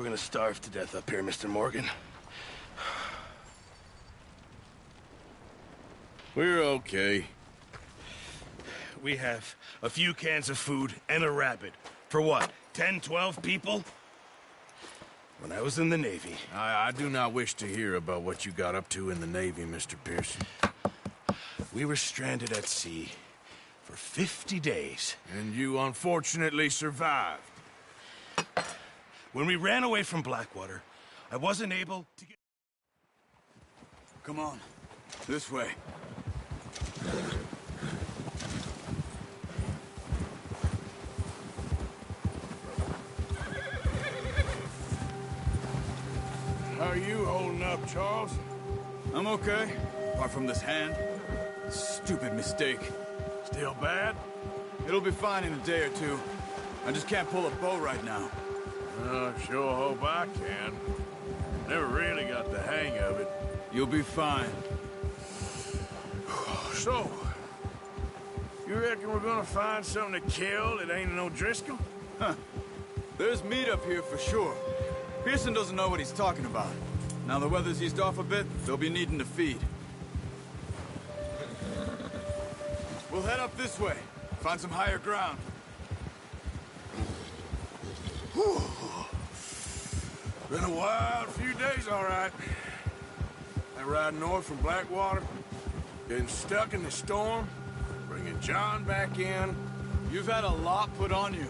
We're gonna starve to death up here, Mr. Morgan. We're okay. We have a few cans of food and a rabbit. For what, 10, 12 people? When I was in the Navy... I do not wish to hear about what you got up to in the Navy, Mr. Pearson. We were stranded at sea for 50 days. And you unfortunately survived. When we ran away from Blackwater, I wasn't able to get... Come on, this way. How are you holding up, Charles? I'm okay, apart from this hand. Stupid mistake. Still bad? It'll be fine in a day or two. I just can't pull a bow right now. I sure hope I can. Never really got the hang of it. You'll be fine. So, you reckon we're gonna find something to kill that ain't no Driscoll? Huh. There's meat up here for sure. Pearson doesn't know what he's talking about. Now the weather's eased off a bit, they'll be needing to feed. We'll head up this way. Find some higher ground. Whew. Been a wild few days, all right. That ride north from Blackwater, getting stuck in the storm, bringing John back in. You've had a lot put on you.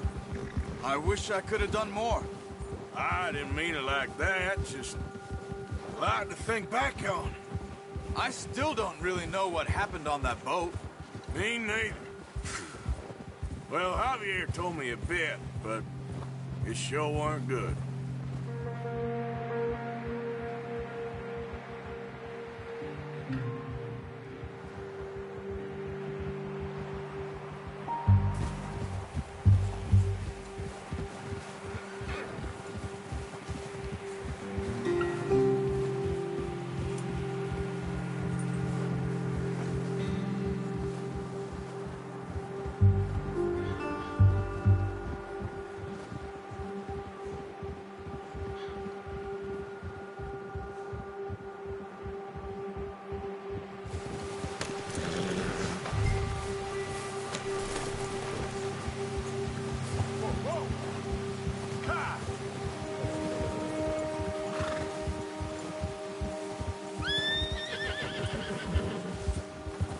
I wish I could have done more. I didn't mean it like that, just a lot to think back on. I still don't really know what happened on that boat. Me neither. Well, Javier told me a bit, but it sure weren't good.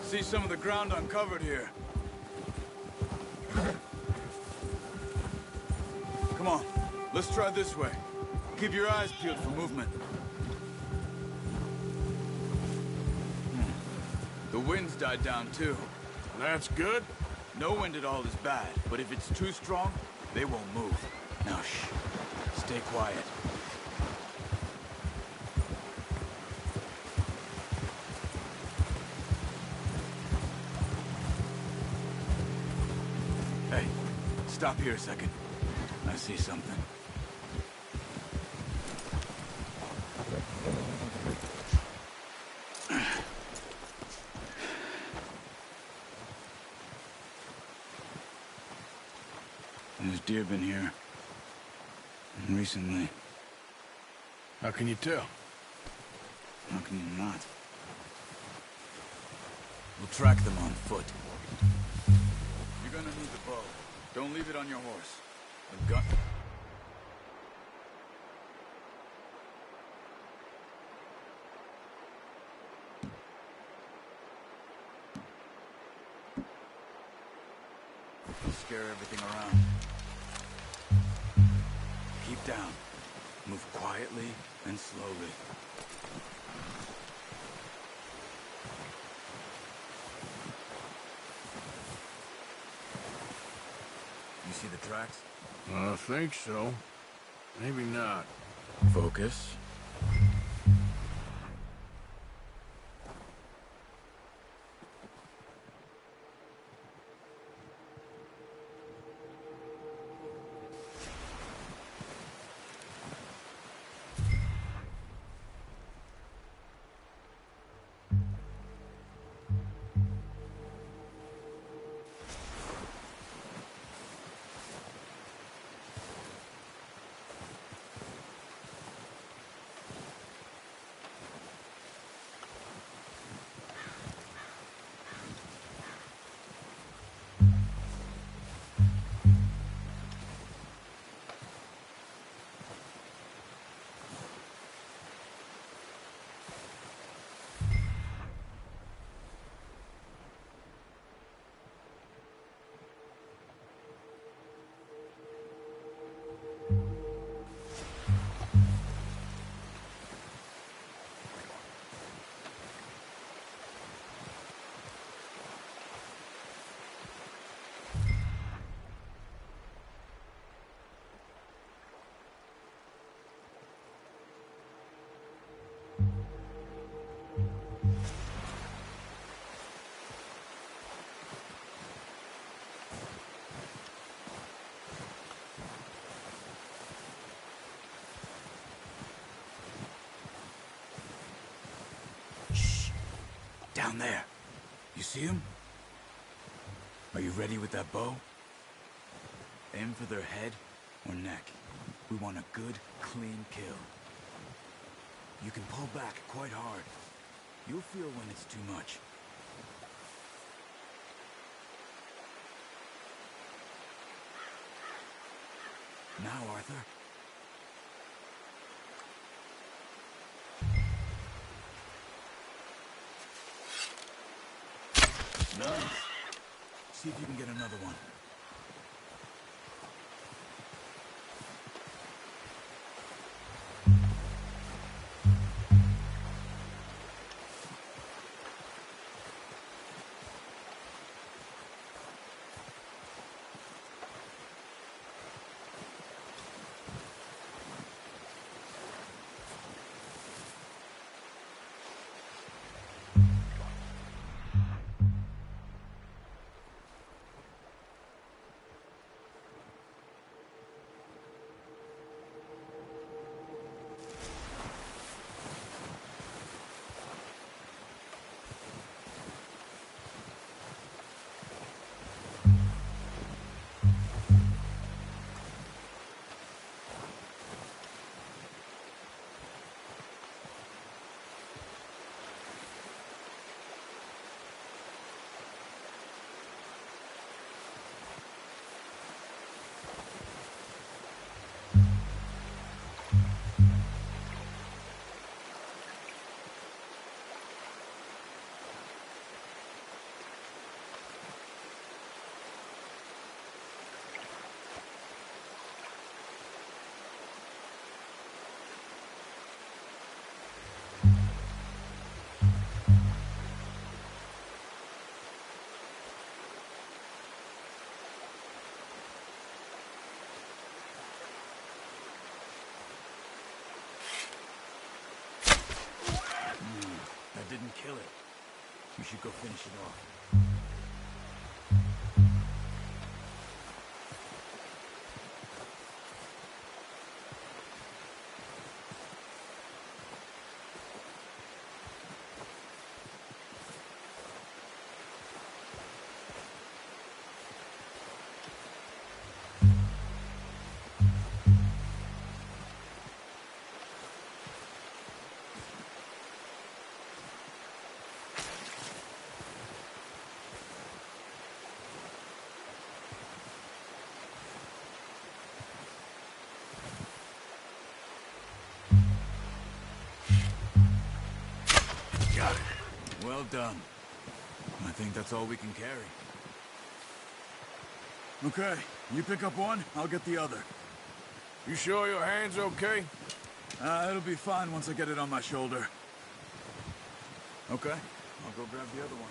See some of the ground uncovered here. Come on, let's try this way. Keep your eyes peeled for movement. The wind's died down too. That's good. No wind at all is bad, but if it's too strong, they won't move. Now shh, stay quiet. Hey, stop here a second. I see something. There's deer been here. Recently. How can you tell? How can you not? We'll track them on foot. You're gonna need the bow. Don't leave it on your horse. A gun... Scare everything around. Keep down. Move quietly and slowly. You see the tracks? I think so. Maybe not. Focus. Down there. You see him? Are you ready with that bow? Aim for their head or neck. We want a good, clean kill. You can pull back quite hard. You'll feel when it's too much. Now, Arthur. Nice. See if you can get another one. Didn't kill it. You should go finish it off. Well done. I think that's all we can carry. Okay, you pick up one, I'll get the other. You sure your hand's okay? It'll be fine once I get it on my shoulder. Okay, I'll go grab the other one.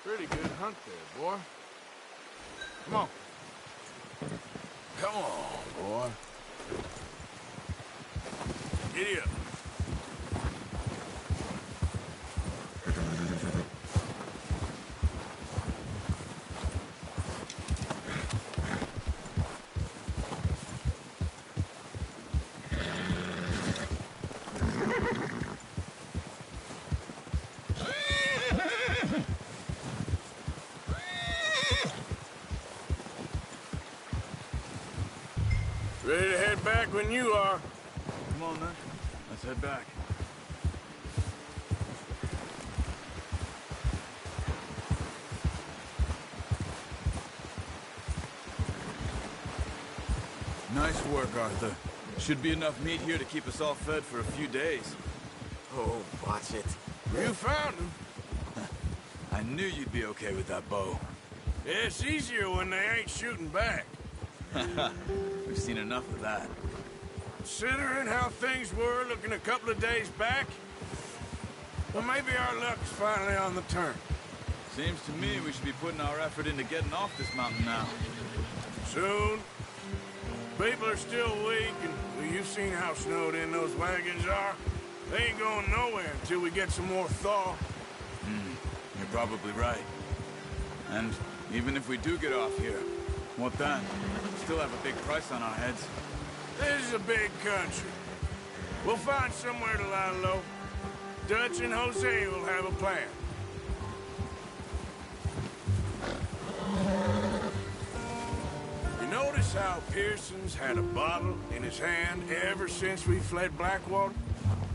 Pretty good hunt there, boy. Come on. Come on, boy. Giddy up. Ready to head back when you are. Come on, then. Let's head back. Nice work, Arthur. Should be enough meat here to keep us all fed for a few days. Oh, watch it. You found him. I knew you'd be okay with that bow. It's easier when they ain't shooting back. We've seen enough of that. Considering how things were looking a couple of days back, well, maybe our luck's finally on the turn. Seems to me we should be putting our effort into getting off this mountain now. Soon. People are still weak, and well, you've seen how snowed in those wagons are. They ain't going nowhere until we get some more thaw. You're probably right. And even if we do get off here, what then? We still have a big price on our heads. This is a big country. We'll find somewhere to lie low. Dutch and Jose will have a plan. You notice how Pearson's had a bottle in his hand ever since we fled Blackwater?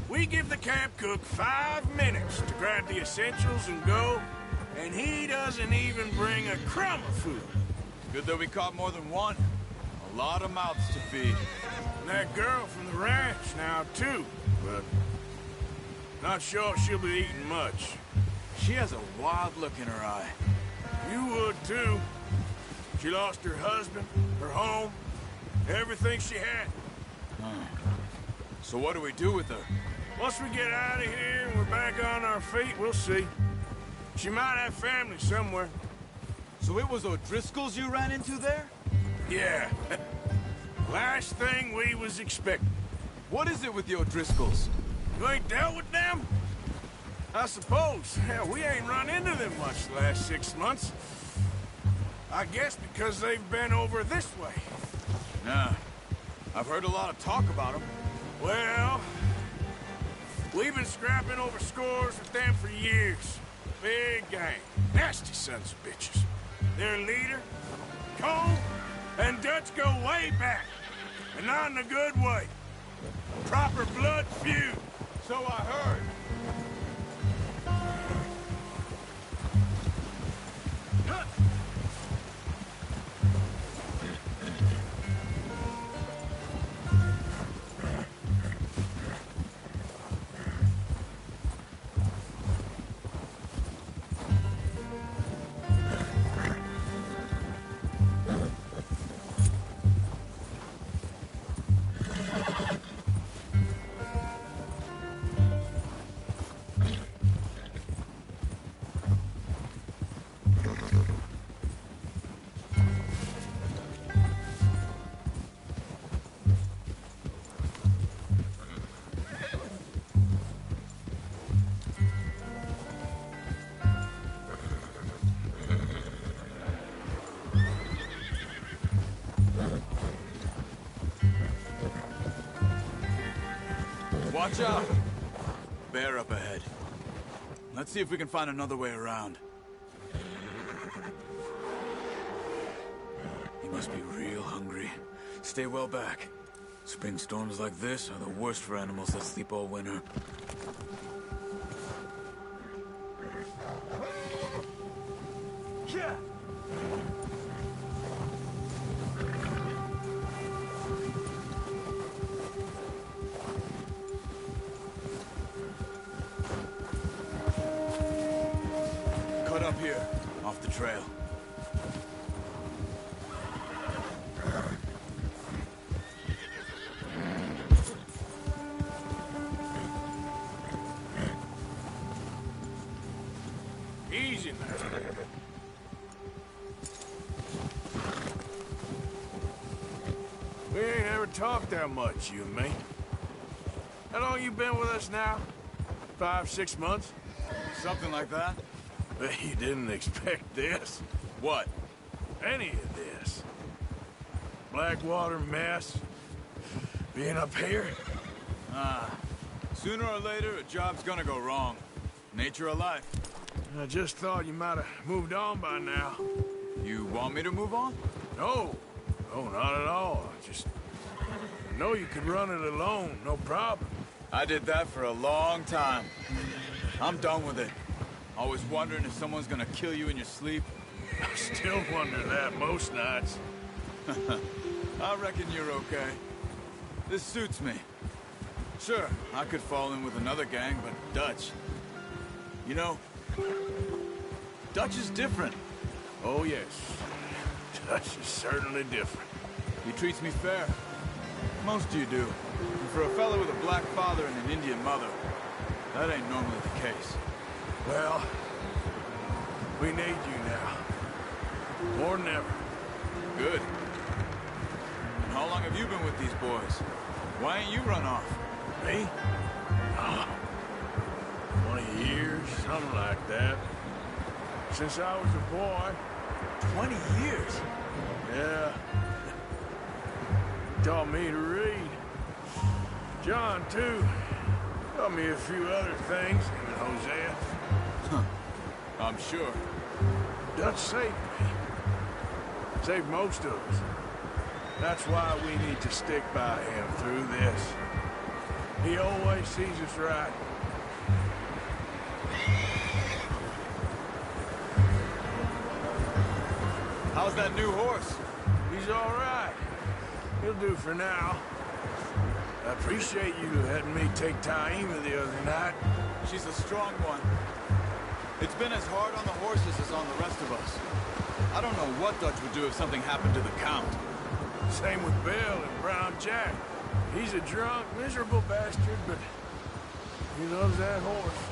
We give the camp cook 5 minutes to grab the essentials and go, and he doesn't even bring a crumb of food. Good that we caught more than one. A lot of mouths to feed. And that girl from the ranch now, too, but not sure she'll be eating much. She has a wild look in her eye. You would, too. She lost her husband, her home, everything she had. So what do we do with her? Once we get out of here and we're back on our feet, we'll see. She might have family somewhere. So it was O'Driscoll's you ran into there? Yeah. Last thing we was expecting. What is it with the O'Driscolls? You ain't dealt with them? I suppose. Hell, we ain't run into them much the last 6 months. I guess because they've been over this way. Nah. I've heard a lot of talk about them. Well, we've been scrapping over scores with them for years. Big gang. Nasty sons of bitches. Their leader, Cole, and Dutch go way back. And not in a good way. Proper blood feud. So I heard. Watch out! Bear up ahead. Let's see if we can find another way around. He must be real hungry. Stay well back. Spring storms like this are the worst for animals that sleep all winter. Yeah. Cut up here, off the trail. Easy now. We ain't ever talked that much, you and me. How long you been with us now? 5, 6 months? Something like that? Bet you didn't expect this. What? Any of this. Blackwater mess. Being up here. Sooner or later, a job's gonna go wrong. Nature of life. I just thought you might have moved on by now. You want me to move on? No. No, not at all. Just know you could run it alone, no problem. I did that for a long time. I'm done with it. Always wondering if someone's gonna kill you in your sleep. I still wonder that most nights. I reckon you're okay. This suits me. Sure, I could fall in with another gang, but Dutch... You know, Dutch is different. Oh, yes. Dutch is certainly different. He treats me fair. Most of you do. And for a fella with a black father and an Indian mother, that ain't normally the case. Well, we need you now. More than ever. Good. And how long have you been with these boys? Why ain't you run off? Me? 20 years, something like that. Since I was a boy. 20 years? Yeah. Taught me to read. John, too. Taught me a few other things, and Hosea. Huh. I'm sure. Dutch saved me. Saved most of us. That's why we need to stick by him through this. He always sees us right. How's that new horse? He's all right. He'll do for now. I appreciate you letting me take Taima the other night. She's a strong one. It's been as hard on the horses as on the rest of us. I don't know what Dutch would do if something happened to the Count. Same with Bill and Brown Jack. He's a drunk, miserable bastard, but he loves that horse.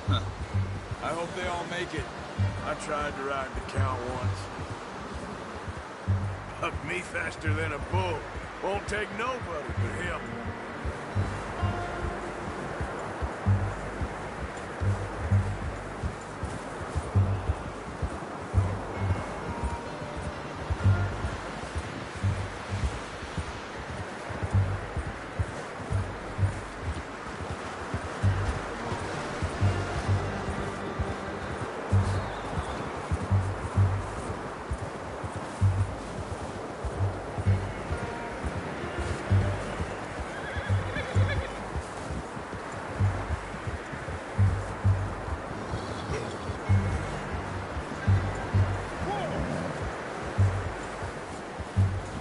Huh. I hope they all make it. I tried to ride the Count once. Bucked me faster than a bull. Won't take nobody but him.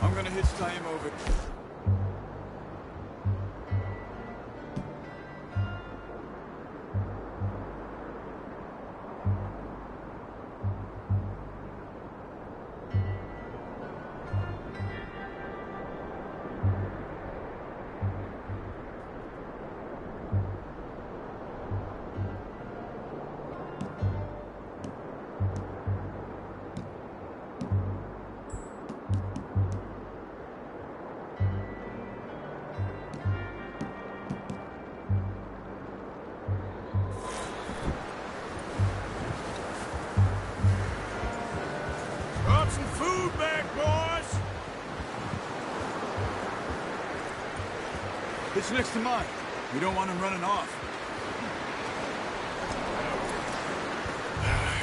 I'm gonna hitch Taima over. Brought some food back, boys! It's next to mine. We don't want him running off.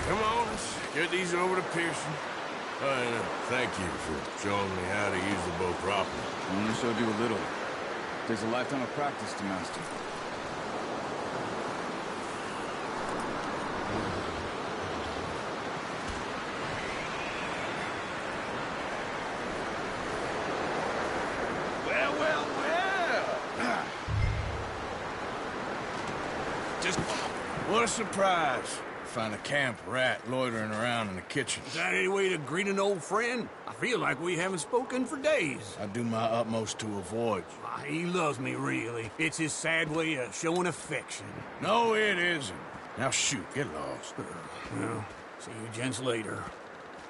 Come on, let's get these over to Pearson. And thank you for showing me how to use the bow properly. I only showed you a little. Takes a lifetime of practice to master. Well, well, well! Just what a surprise. Find a camp rat loitering around in the kitchen. Is that any way to greet an old friend? I feel like we haven't spoken for days. I do my utmost to avoid you. Ah, he loves me, really. It's his sad way of showing affection. No, it isn't. Now shoot, get lost. Well, see you gents later.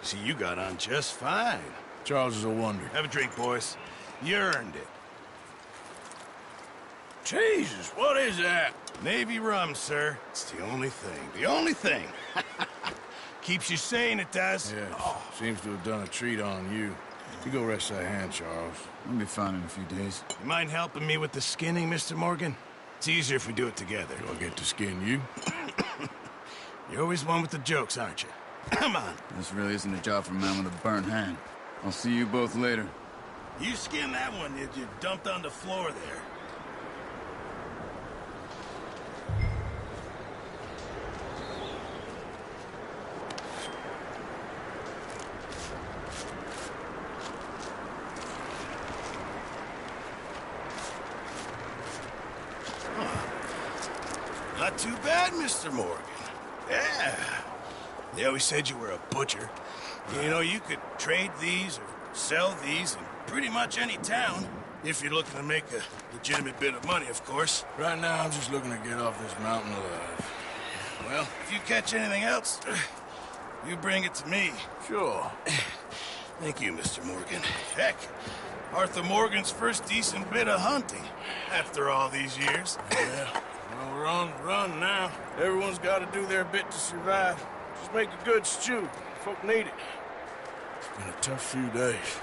See, you got on just fine. Charles is a wonder. Have a drink, boys. You earned it. Jesus, what is that? Navy rum, sir. It's the only thing. The only thing. Keeps you sane, it does. Yes, seems to have done a treat on you. You go rest that hand, Charles. I'll be fine in a few days. You mind helping me with the skinning, Mr. Morgan? It's easier if we do it together. Do I get to skin you? You're always one with the jokes, aren't you? Come on. This really isn't a job for a man with a burnt hand. I'll see you both later. You skinned that one that you dumped on the floor there. Not too bad, Mr. Morgan. Yeah. They always said you were a butcher. You know, you could trade these or sell these in pretty much any town. If you're looking to make a legitimate bit of money, of course. Right now, I'm just looking to get off this mountain alive. Well, if you catch anything else, you bring it to me. Sure. Thank you, Mr. Morgan. Heck, Arthur Morgan's first decent bit of hunting after all these years. Yeah. Well, we're on the run now. Everyone's got to do their bit to survive. Just make a good stew. Folk need it. It's been a tough few days.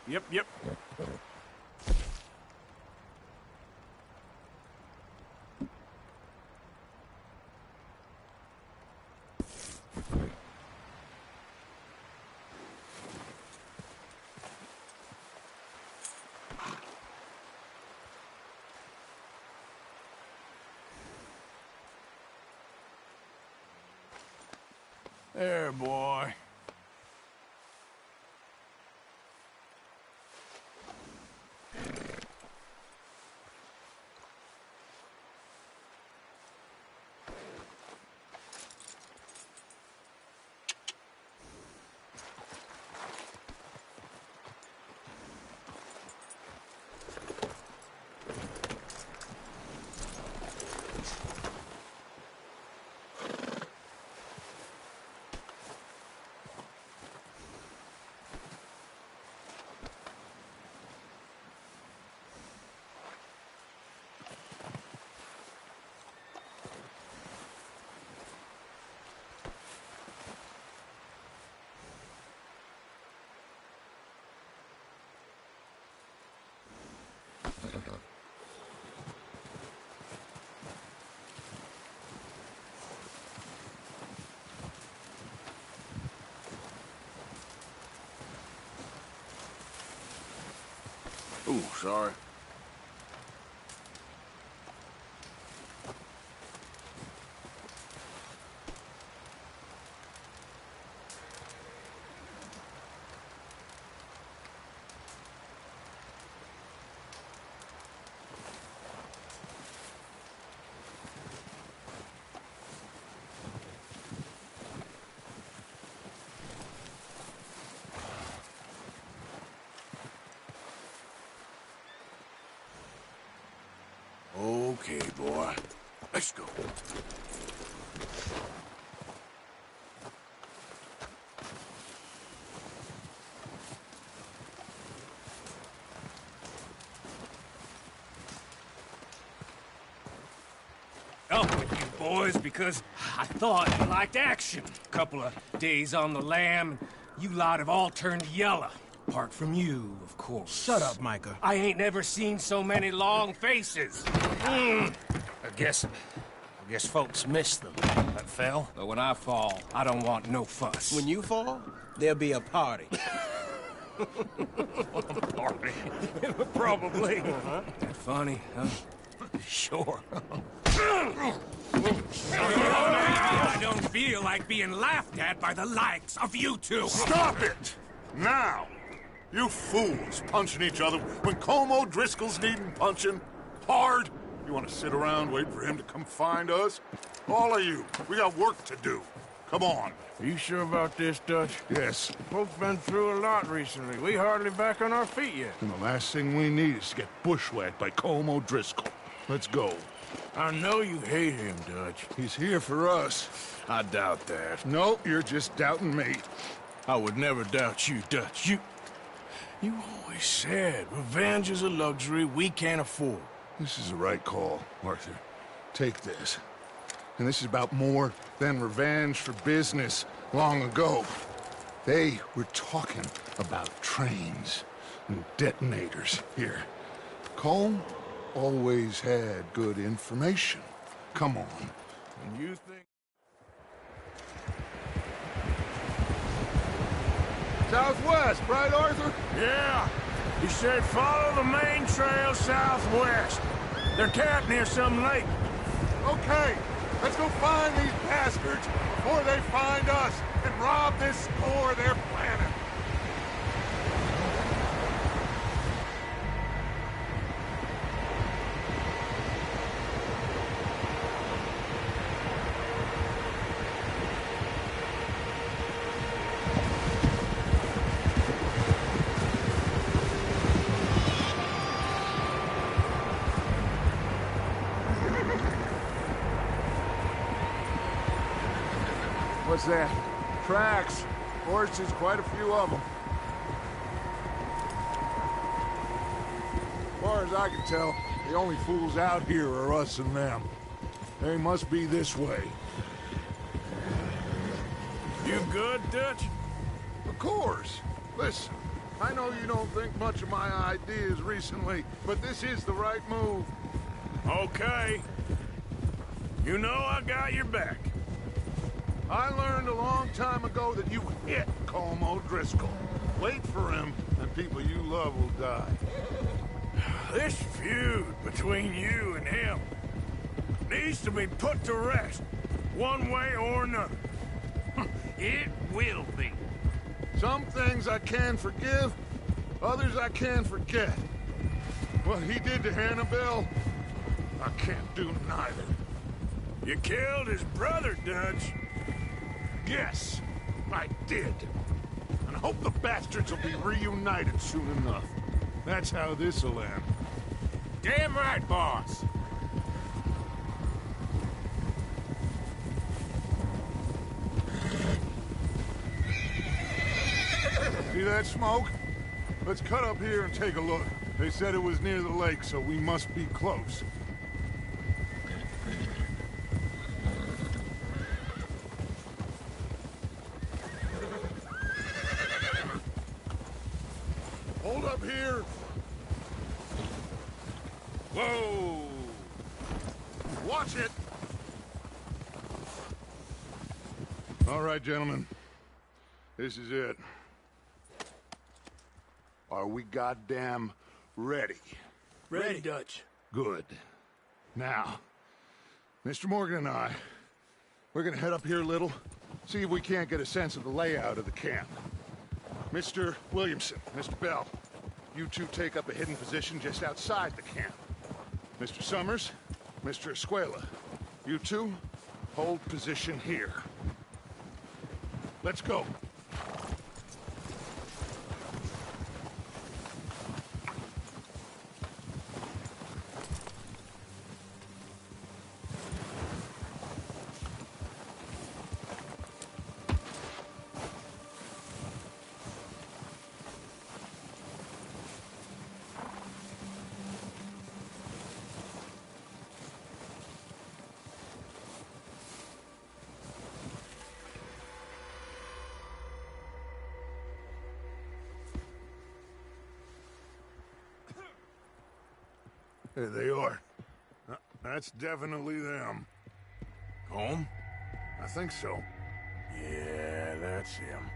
Yep. There, boy. Ooh, sorry. Okay, boy. Let's go. Up with you boys because I thought you liked action. Couple of days on the lam, you lot have all turned yellow. Apart from you, of course. Shut up, Micah. I ain't never seen so many long faces. I guess folks miss them. That fell. But when I fall, I don't want no fuss. When you fall, there'll be a party. Party. Probably. That funny, huh? Sure. I don't feel like being laughed at by the likes of you two. Stop it! Now! You fools punching each other when Como Driscoll's needing punching. Hard? You want to sit around waiting for him to come find us? All of you, we got work to do. Come on. Are you sure about this, Dutch? Yes. Folks been through a lot recently. We hardly back on our feet yet. And the last thing we need is to get bushwhacked by Como Driscoll. Let's go. I know you hate him, Dutch. He's here for us. I doubt that. No, you're just doubting me. I would never doubt you, Dutch. You always said revenge is a luxury we can't afford. This is the right call, Arthur. Take this. And this is about more than revenge for business long ago. They were talking about trains and detonators here. Colm always had good information. Come on. And you think... Southwest, right, Arthur? Yeah. He said follow the main trail southwest. They're camped near some lake. Okay, let's go find these bastards before they find us and rob this store they're planning. What's that? Tracks. Horses, quite a few of them. As far as I can tell, the only fools out here are us and them. They must be this way. You good, Dutch? Of course. Listen, I know you don't think much of my ideas recently, but this is the right move. Okay. You know I got your back. I learned a long time ago that you hit Colm O'Driscoll. Wait for him, and people you love will die. This feud between you and him needs to be put to rest, one way or another. It will be. Some things I can forgive, others I can forget. What he did to Hannibal, I can't do neither. You killed his brother, Dutch. Yes, I did. And I hope the bastards will be reunited soon enough. That's how this'll end. Damn right, boss. See that smoke? Let's cut up here and take a look. They said it was near the lake, so we must be close. Hold up here. Whoa! Watch it! All right, gentlemen. This is it. Are we goddamn ready? Ready, Dutch. Good. Now, Mr. Morgan and I, we're gonna head up here a little, see if we can't get a sense of the layout of the camp. Mr. Williamson, Mr. Bell, you two take up a hidden position just outside the camp. Mr. Summers, Mr. Escuela, you two hold position here. Let's go. There they are. That's definitely them. Home? I think so. Yeah, that's him.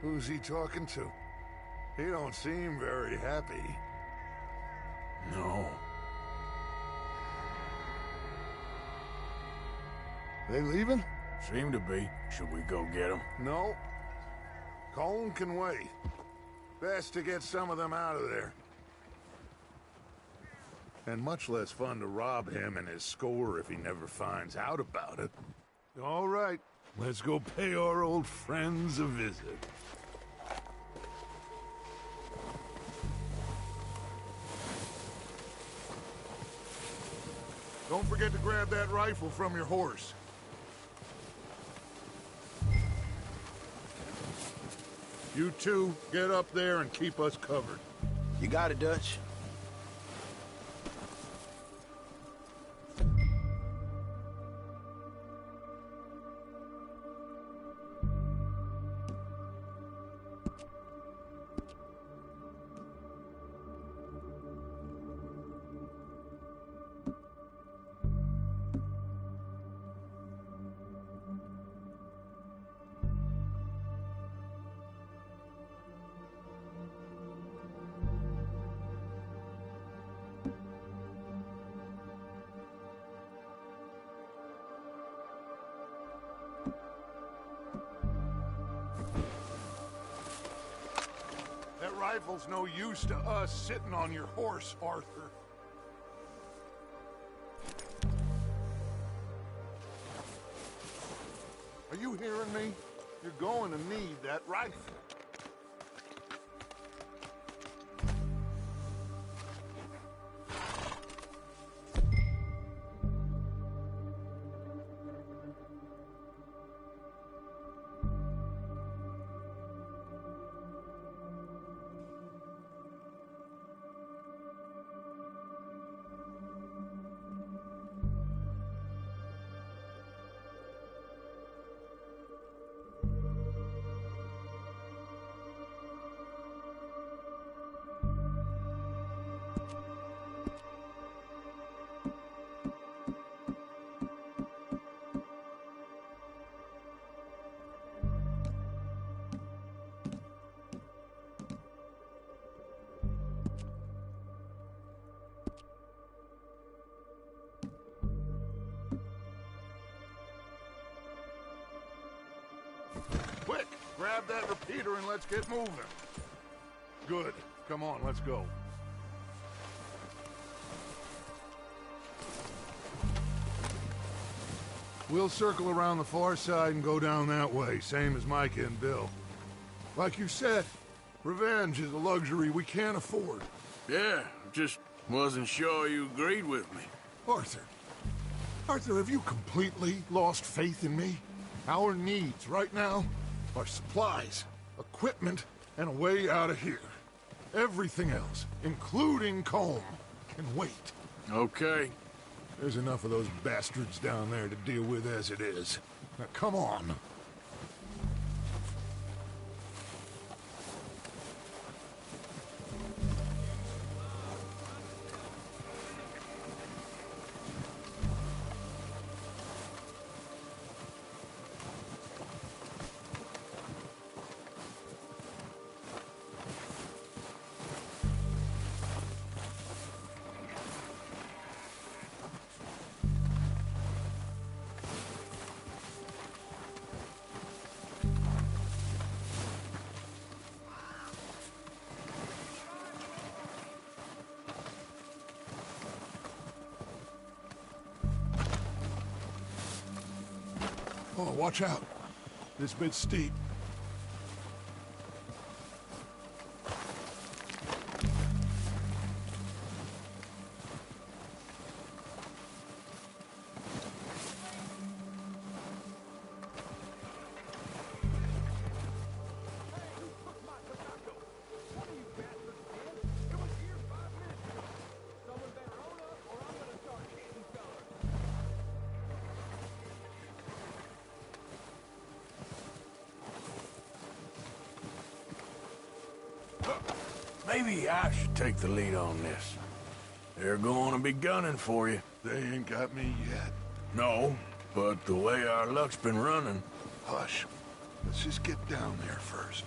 Who's he talking to? He don't seem very happy. No. They leaving? Seem to be. Should we go get him? No. Colm can wait. Best to get some of them out of there. And much less fun to rob him and his score if he never finds out about it. All right, let's go pay our old friends a visit. Don't forget to grab that rifle from your horse. You two, get up there and keep us covered. You got it, Dutch. That rifle's no use to us sitting on your horse, Arthur. Are you hearing me? You're going to need that rifle. Quick, grab that repeater and let's get moving. Good. Come on, let's go. We'll circle around the far side and go down that way, same as Micah and Bill. Like you said, revenge is a luxury we can't afford. Yeah, just wasn't sure you agreed with me. Arthur. Arthur, have you completely lost faith in me? Our needs right now are supplies, equipment, and a way out of here. Everything else, including Colm, can wait. Okay. There's enough of those bastards down there to deal with as it is. Now come on. Oh, watch out. This bit's steep. Maybe I should take the lead on this. They're going to be gunning for you. They ain't got me yet. No, but the way our luck's been running... Hush. Let's just get down there first.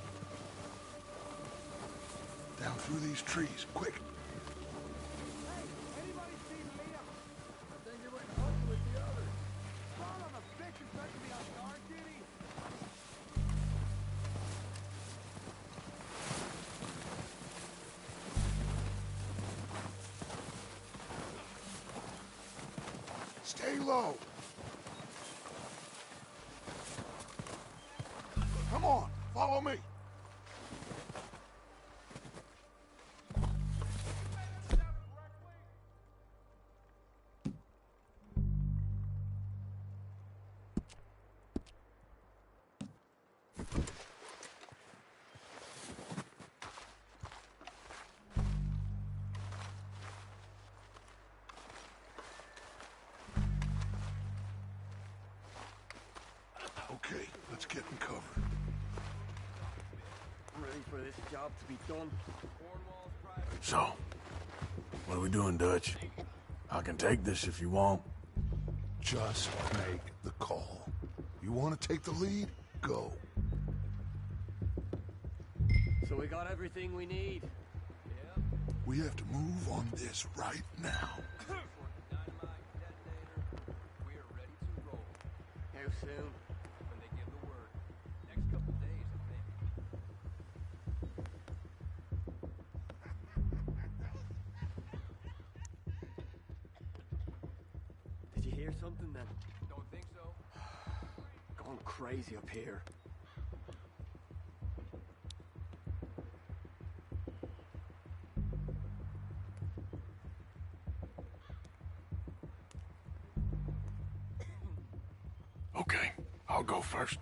Down through these trees, quick. Stay low. Come on, follow me. Okay, let's get in cover. Ready for this job to be done? So, what are we doing, Dutch? I can take this if you want. Just make the call. You want to take the lead? Go. So we got everything we need. We have to move on this right now. How soon? Did you hear something then? Don't think so. Going crazy up here. Okay, I'll go first.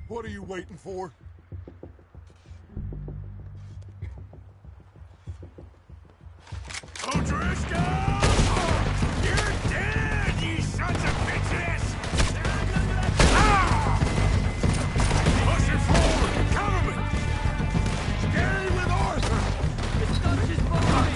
What are you waiting for? O'Driscoll! You're dead, you sons of bitches! Ah! Push it forward! Cover me! Stay with Arthur! It's not just body!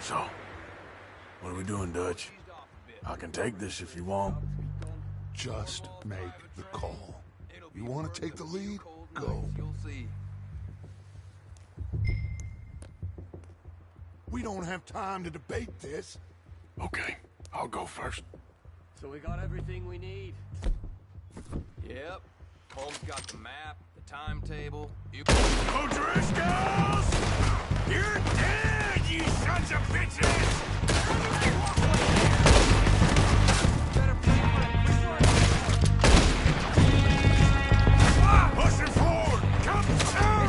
So, what are we doing, Dutch? I can take this if you want. Just make the call. You want to take the lead? Go. We don't have time to debate this. Okay, I'll go first. So we got everything we need. Yep. Holmes got the map, the timetable. You O'Driscolls! You're dead, you sons of bitches! Pushing forward! Come soon!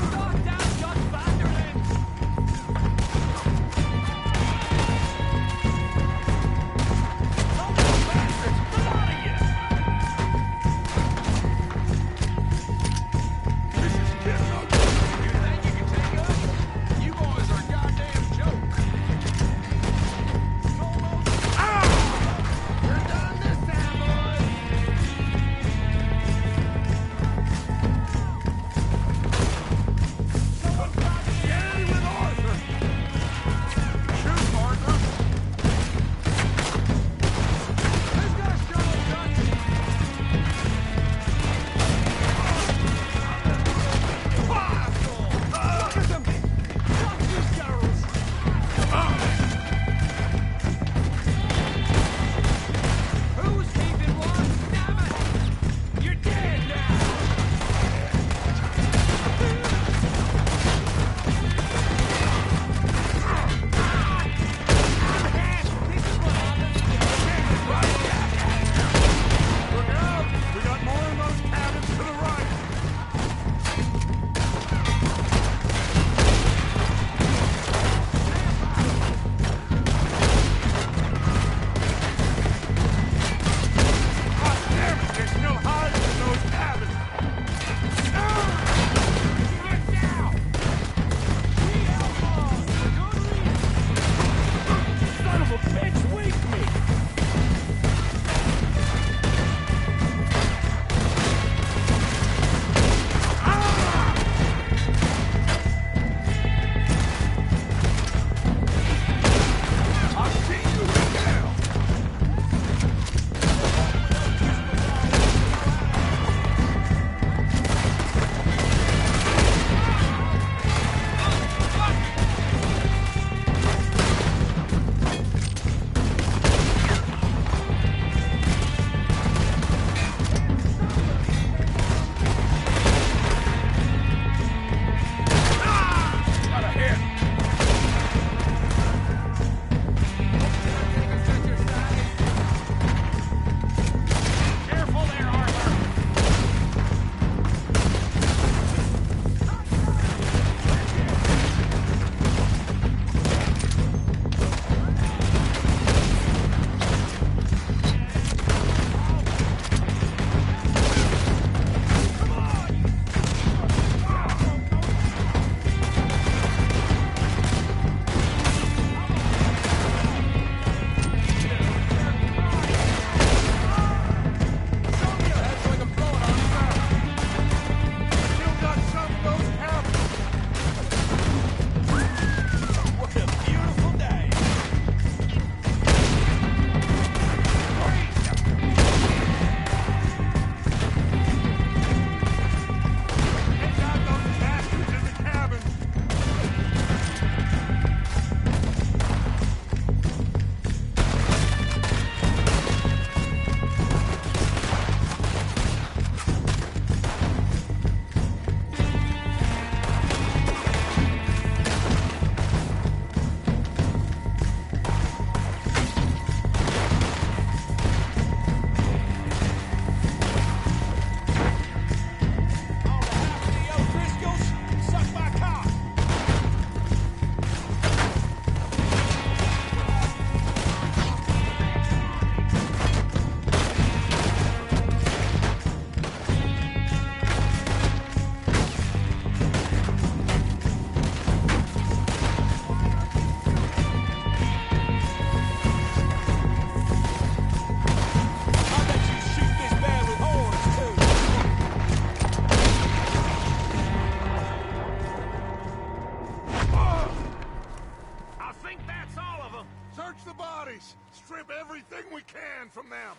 bodies! Strip everything we can from them!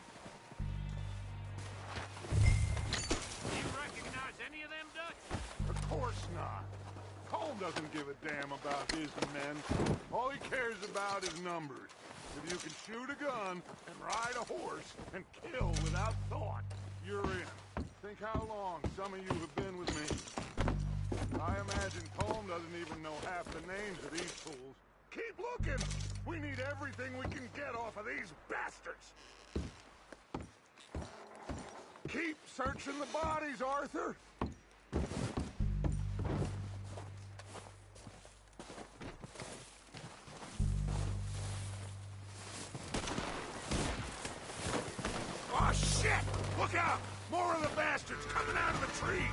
You recognize any of them, Dutch? Of course not. Colm doesn't give a damn about his men. All he cares about is numbers. If you can shoot a gun and ride a horse and kill without thought, you're in. Think how long some of you have been with me. I imagine Colm doesn't even know half the names of these fools. Keep looking! We need everything we can get off of these bastards! Keep searching the bodies, Arthur! Oh, shit! Look out! More of the bastards coming out of the trees!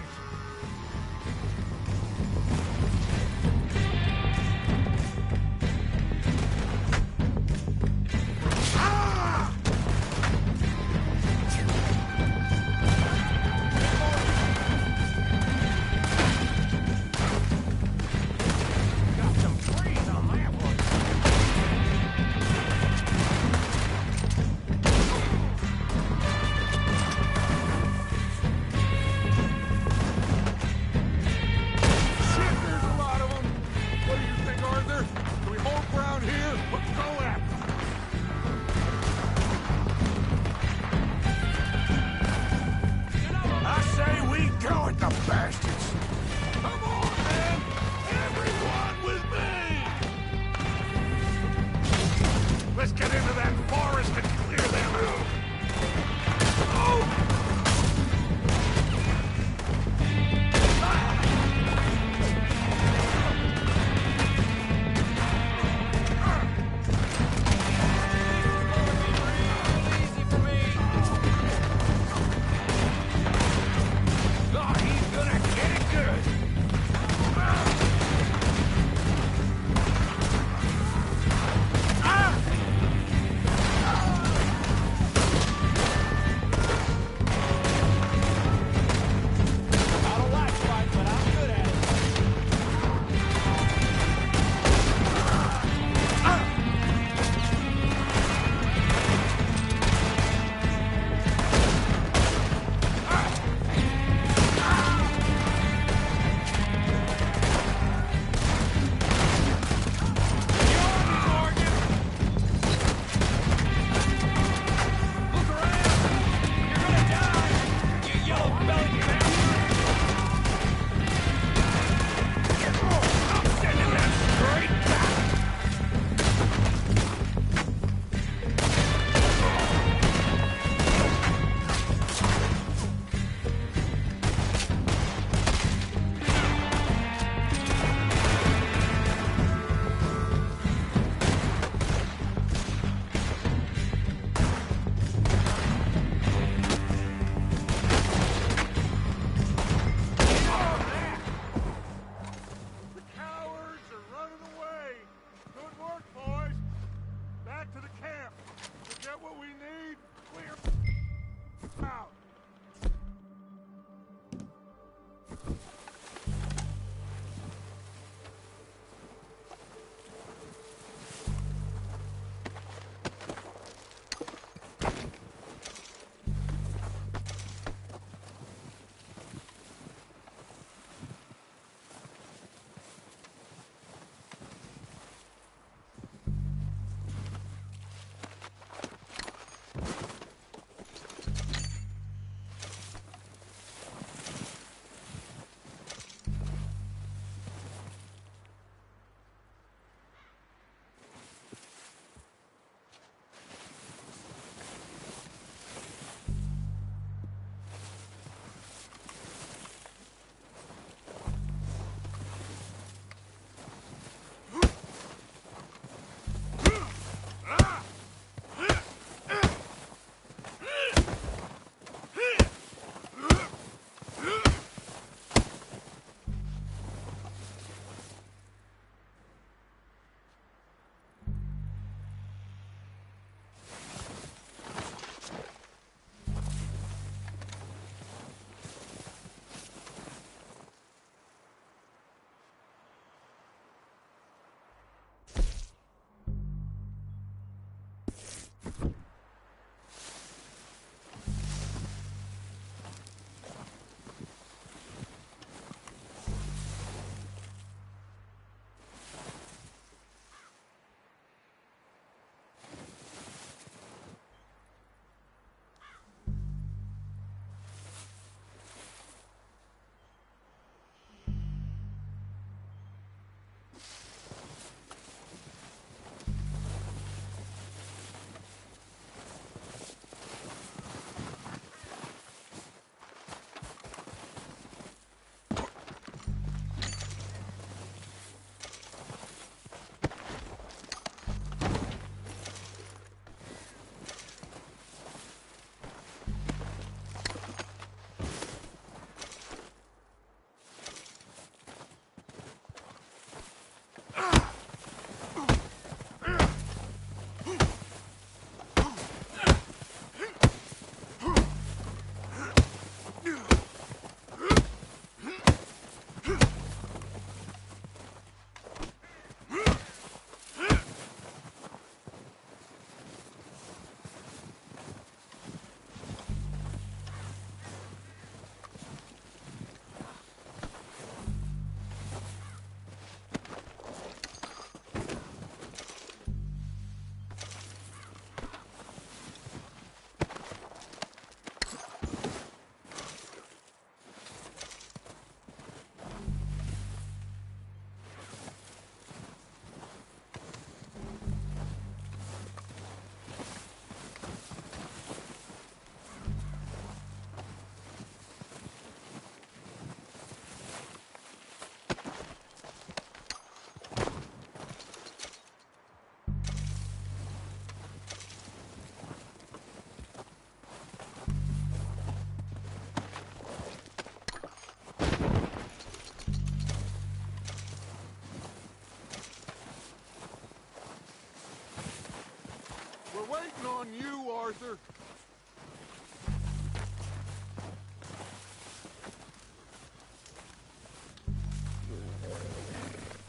waiting on you, Arthur.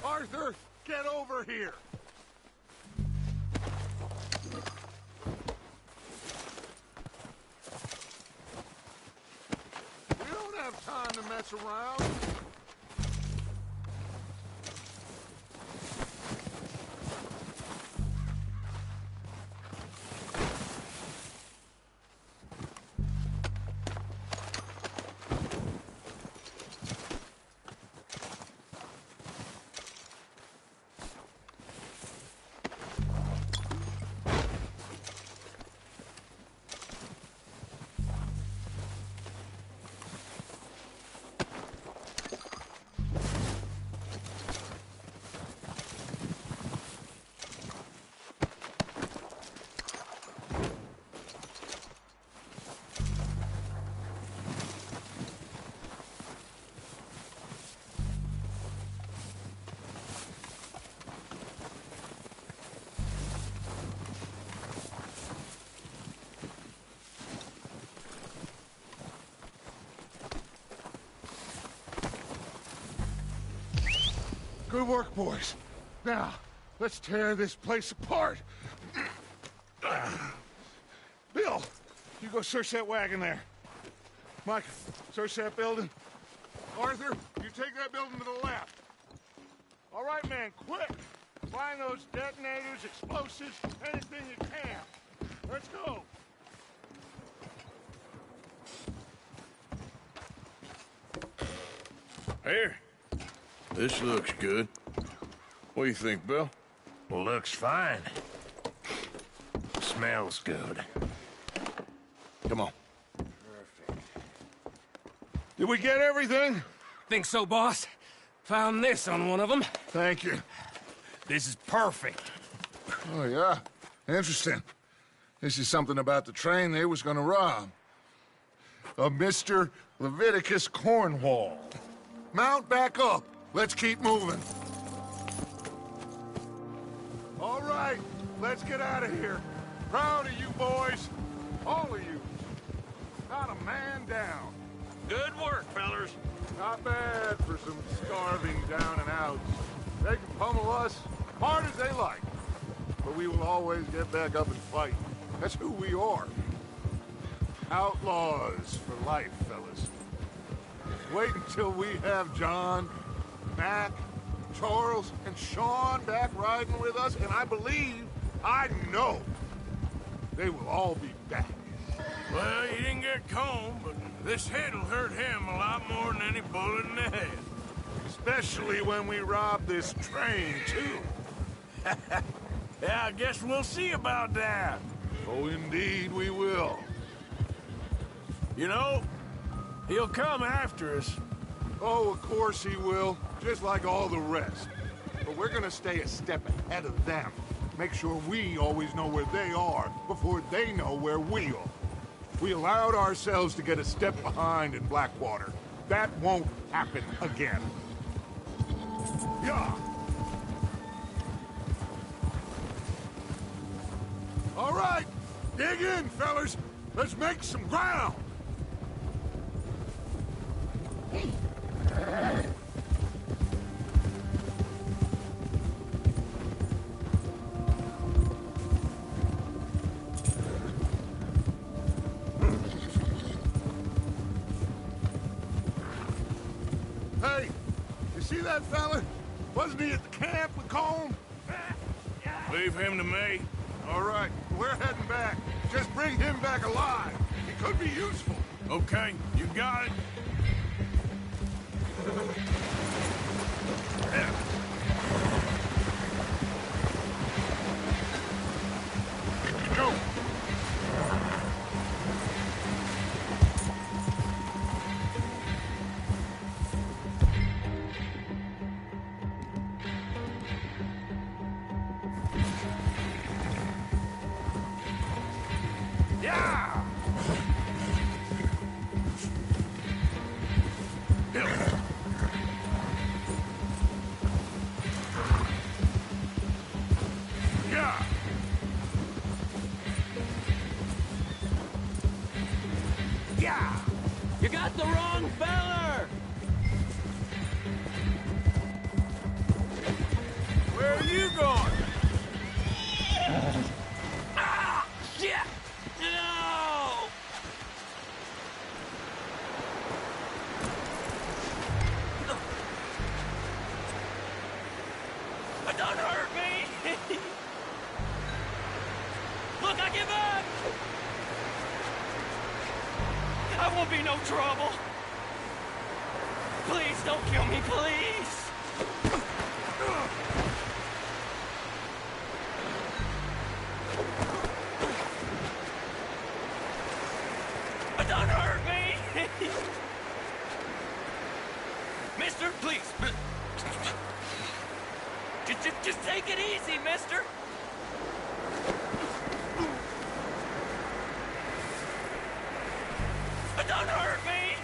Arthur, get over here! We don't have time to mess around. Good work, boys. Now, let's tear this place apart. Bill, you go search that wagon there. Mike, search that building. Arthur, you take that building to the left. All right, man, quick. Find those detonators, explosives, anything you can. Let's go. Here. This looks good. What do you think, Bill? Looks fine. Smells good. Come on. Perfect. Did we get everything? Think so, boss? Found this on one of them. Thank you. This is perfect. Oh, yeah? Interesting. This is something about the train they was gonna rob. A Mr. Leviticus Cornwall. Mount back up. Let's keep moving. All right, let's get out of here. Proud of you boys. All of you. Not a man down. Good work, fellers. Not bad for some starving down and outs. They can pummel us hard as they like. But we will always get back up and fight. That's who we are. Outlaws for life, fellas. Wait until we have John, Mac, Charles, and Sean back riding with us, and I know, they will all be back. Well, he didn't get combed, but this hit'll hurt him a lot more than any bullet in the head. Especially when we rob this train, too. Yeah, I guess we'll see about that. Oh, indeed we will. You know, he'll come after us. Oh, of course he will, just like all the rest. But we're gonna stay a step ahead of them. Make sure we always know where they are before they know where we are. We allowed ourselves to get a step behind in Blackwater. That won't happen again. Yeah. All right, dig in, fellas. Let's make some ground. Hey, you see that fella? Wasn't he at the camp with Colm? Leave him to me. All right, we're heading back. Just bring him back alive. He could be useful. Okay, you got it. Go. Yeah! the wrong feller! Where are you going? Ah! Shit! No! Don't hurt me! Look, I give up! I won't be no trouble. Please don't kill me, please! Don't hurt me! Mister, please. Just take it easy, mister. Don't hurt me!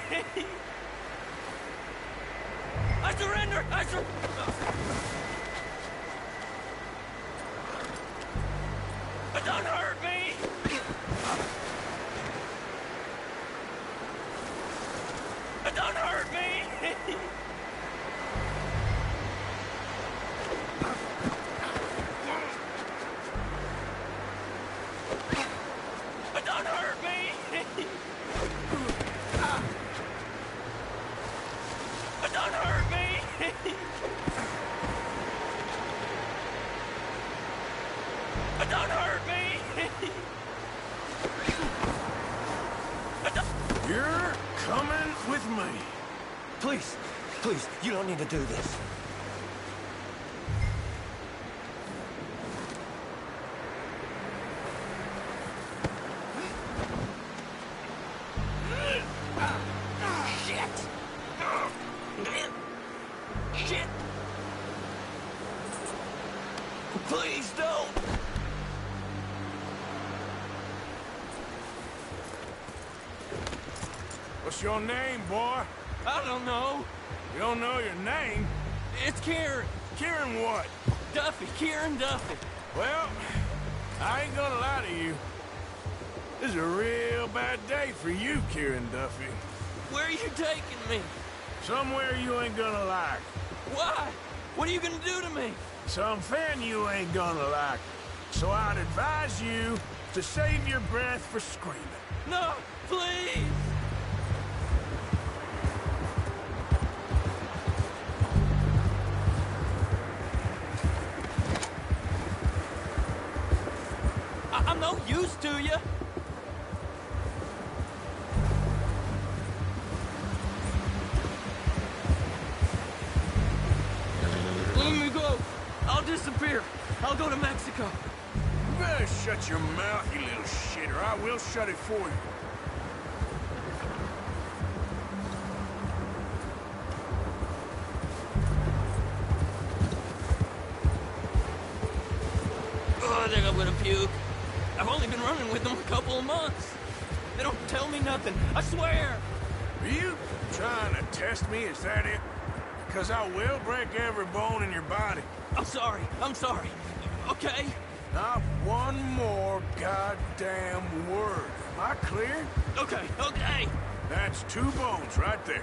I surrender! Don't hurt me! Don't hurt me! Don't hurt me! Don't hurt me! Don't hurt me! You're coming with me. Please, you don't need to do this. Shit! Please don't! What's your name, boy? I don't know. You don't know your name? It's Kieran. Kieran what? Duffy. Kieran Duffy. Well, I ain't gonna lie to you. This is a real bad day for you, Kieran Duffy. Where are you taking me? Somewhere you ain't gonna like. Why? What are you gonna do to me? Something you ain't gonna like. So I'd advise you to save your breath for screaming. No, please! I'm no use to you. Let me go. I'll disappear. I'll go to Mexico. You better shut your mouth, you little shitter. I will shut it for you. Oh, I think I'm gonna puke. I've only been running with them a couple of months. They don't tell me nothing, I swear. Are you trying to test me? Is that it? Because I will break every bone in your body. I'm sorry. Okay? Not one more goddamn word. Am I clear? Okay. That's 2 bones right there.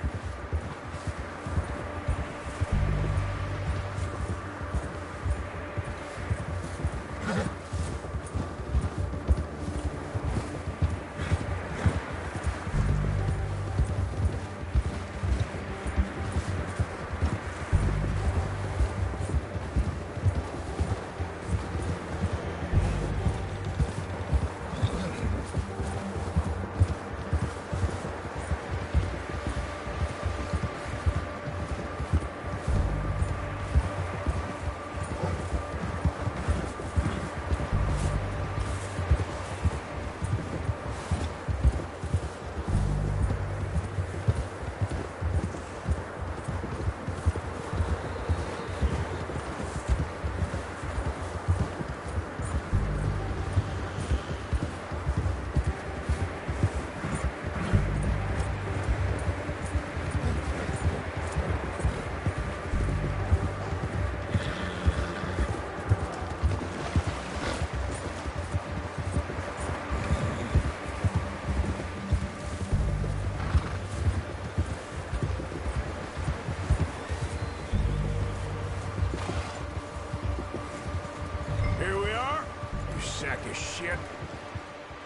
of shit.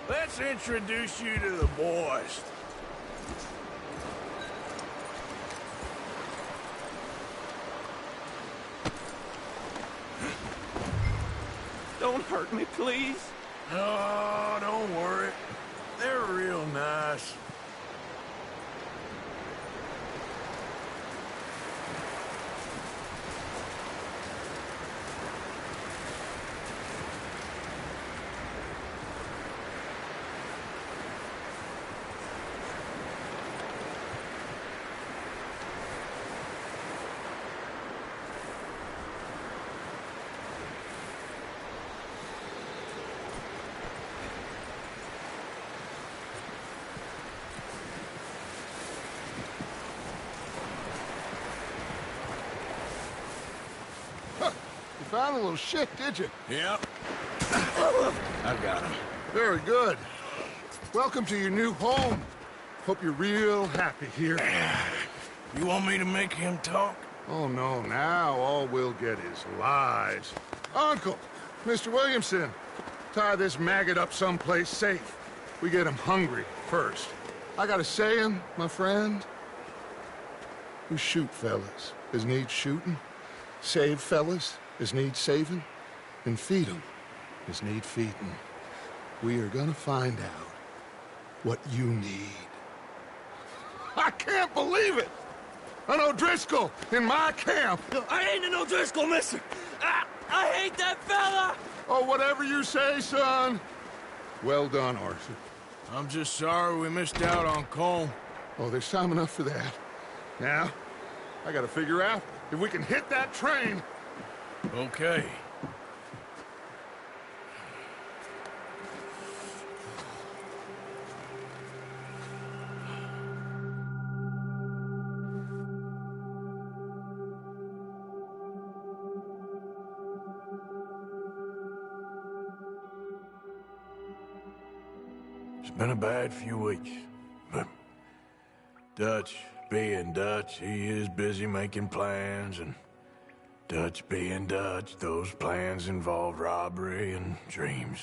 Let's introduce you to the boys. Don't hurt me, please. Oh, don't worry. They're real nice. You found a little shit, did you? Yep. I got him. Very good. Welcome to your new home. Hope you're real happy here. You want me to make him talk? Oh, no, now all we'll get is lies. Uncle, Mr. Williamson, tie this maggot up someplace safe. We get him hungry first. I got a saying, my friend. You shoot fellas as need shooting, save fellas as need saving, and feed 'em as need feeding. We are gonna find out what you need. I can't believe it! An O'Driscoll in my camp! I ain't an O'Driscoll, mister! I hate that fella! Oh, whatever you say, son. Well done, Arthur. I'm just sorry we missed out on Colm. Oh, there's time enough for that. Now, I gotta figure out if we can hit that train. Okay. It's been a bad few weeks, but Dutch being Dutch, he is busy making plans, and Dutch being Dutch, those plans involve robbery and dreams.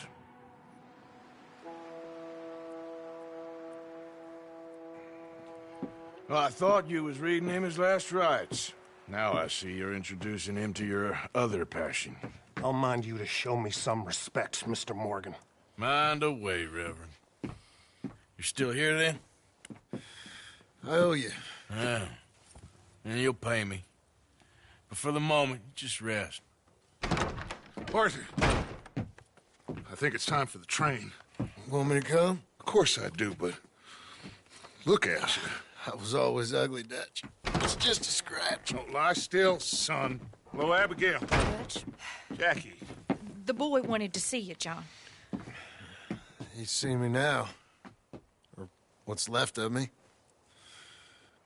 Well, I thought you was reading him his last rites. Now I see you're introducing him to your other passion. I'll mind you to show me some respect, Mr. Morgan. Mind away, Reverend. You still here, then? I owe you. Yeah. And you'll pay me. But for the moment, just rest. Arthur, I think it's time for the train. Want me to come? Of course I do, but look at you. I was always ugly, Dutch. It's just a scratch. Don't lie still, son. Hello, Abigail. Dutch, Jackie. the boy wanted to see you, John. He's seen me now. Or what's left of me.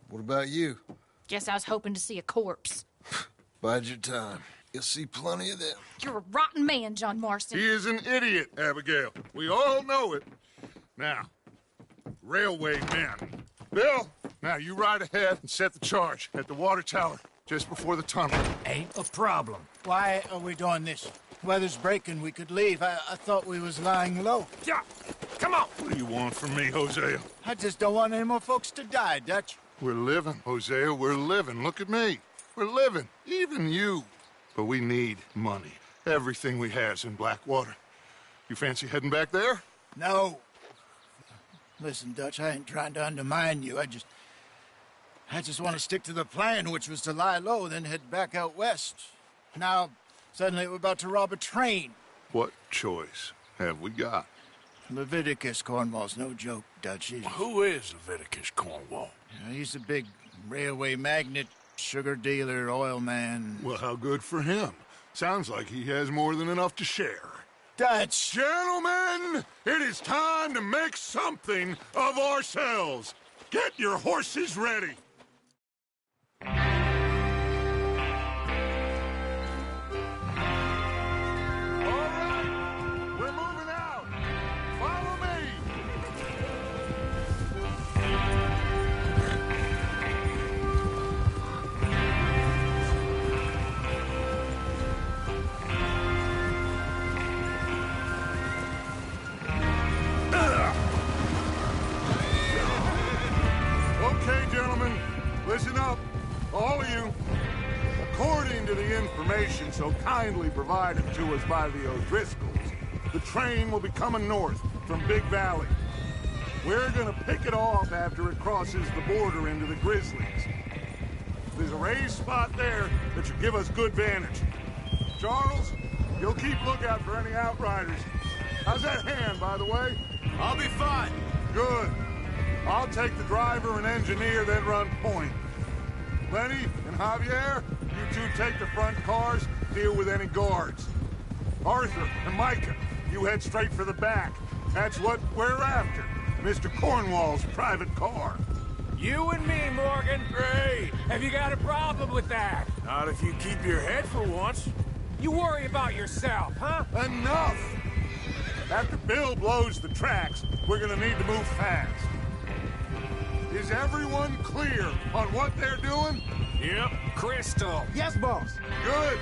What about you? Guess I was hoping to see a corpse. Bide your time. You'll see plenty of them. You're a rotten man, John Marston. He is an idiot, Abigail. We all know it. Now, railway men. Bill, now you ride ahead and set the charge at the water tower just before the tunnel. Ain't a problem. Why are we doing this? Weather's breaking. We could leave. I thought we was lying low. Yeah, come on. What do you want from me, Hosea? I just don't want any more folks to die, Dutch. We're living, Hosea. We're living. Look at me. We're living. Even you. But we need money. Everything we has in Blackwater. You fancy heading back there? No. Listen, Dutch, I ain't trying to undermine you. I just want to stick to the plan, which was to lie low, then head back out west. Now, suddenly we're about to rob a train. What choice have we got? Leviticus Cornwall's no joke, Dutch. Who is Leviticus Cornwall? He's a big railway magnate, sugar dealer, oil man. Well, how good for him. Sounds like he has more than enough to share. Dutch! Gentlemen, it is time to make something of ourselves. Get your horses ready. All right, we're moving out. Follow me. information so kindly provided to us by the O'Driscolls, the train will be coming north from Big Valley. We're gonna pick it off after it crosses the border into the Grizzlies. There's a raised spot there that should give us good vantage. Charles, you'll keep lookout for any outriders. How's that hand, by the way? I'll be fine. Good. I'll take the driver and engineer, then run point. Lenny and Javier, you two take the front cars, deal with any guards. Arthur and Micah, you head straight for the back. That's what we're after. Mr. Cornwall's private car. You and me, Morgan. Great. Have you got a problem with that? Not if you keep your head for once. You worry about yourself, huh? Enough! After Bill blows the tracks, we're gonna need to move fast. Is everyone clear on what they're doing? Yep. Crystal. Yes, boss. Good.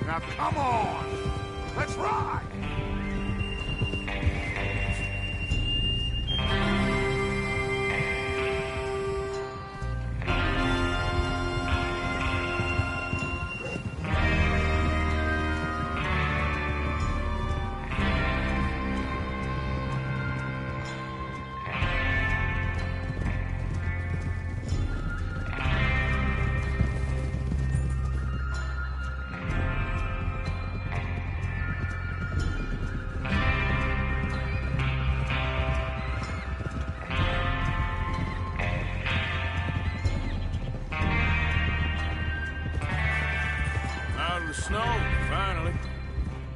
Now come on. Let's ride. Snow, finally.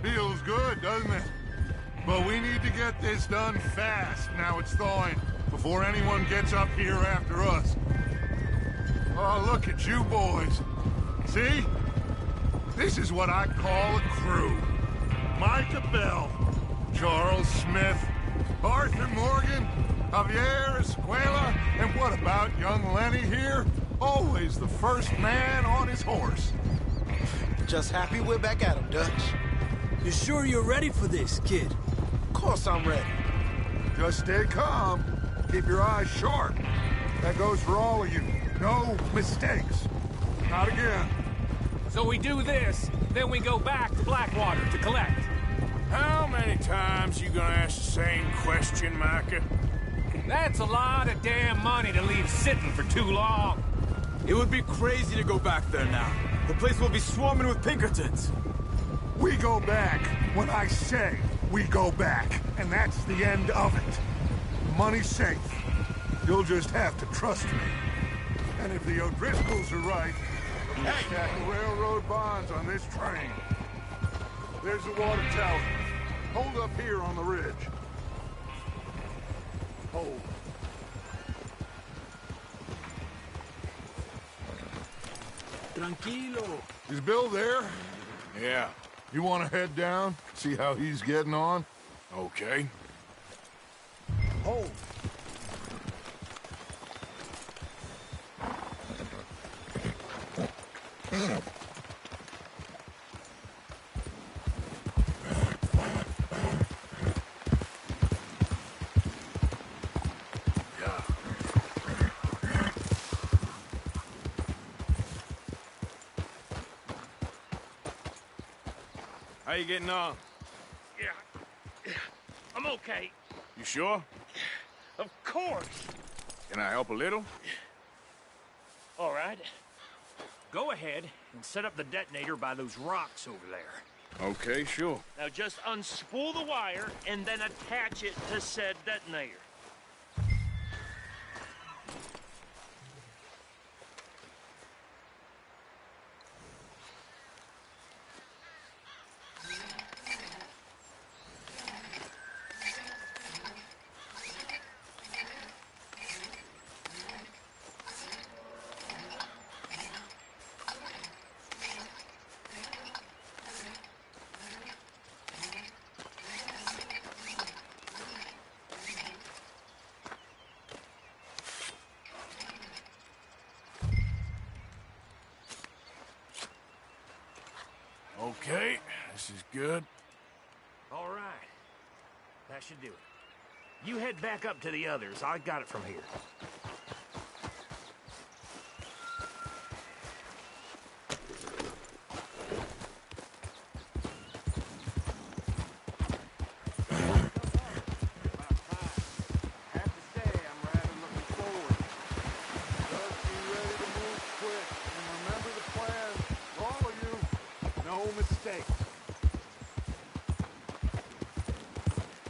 Feels good, doesn't it? But we need to get this done fast, now it's thawing, before anyone gets up here after us. Oh, look at you boys. See? This is what I call a crew. Micah Bell, Charles Smith, Arthur Morgan, Javier Escuela, and what about young Lenny here? Always the first man on his horse. Just happy we're back at him, Dutch. You sure you're ready for this, kid? Of course I'm ready. Just stay calm. Keep your eyes sharp. That goes for all of you. No mistakes. Not again. So we do this, then we go back to Blackwater to collect. How many times you gonna ask the same question, Micah? That's a lot of damn money to leave sitting for too long. It would be crazy to go back there now. The place will be swarming with Pinkertons. We go back when I say we go back, and that's the end of it. Money's safe. You'll just have to trust me. And if the O'Driscolls are right, we'll tackle railroad bonds on this train. There's the water tower. Hold up here on the ridge. Hold. Tranquilo. Is Bill there? Yeah. You want to head down, see how he's getting on? Okay. Hold. How you getting on? Yeah. I'm okay. You sure? Of course. Can I help a little? All right. Go ahead and set up the detonator by those rocks over there. Okay, sure. Now just unspool the wire and then attach it to said detonator. Okay, this is good. All right. That should do it. You head back up to the others. I got it from here. mistake.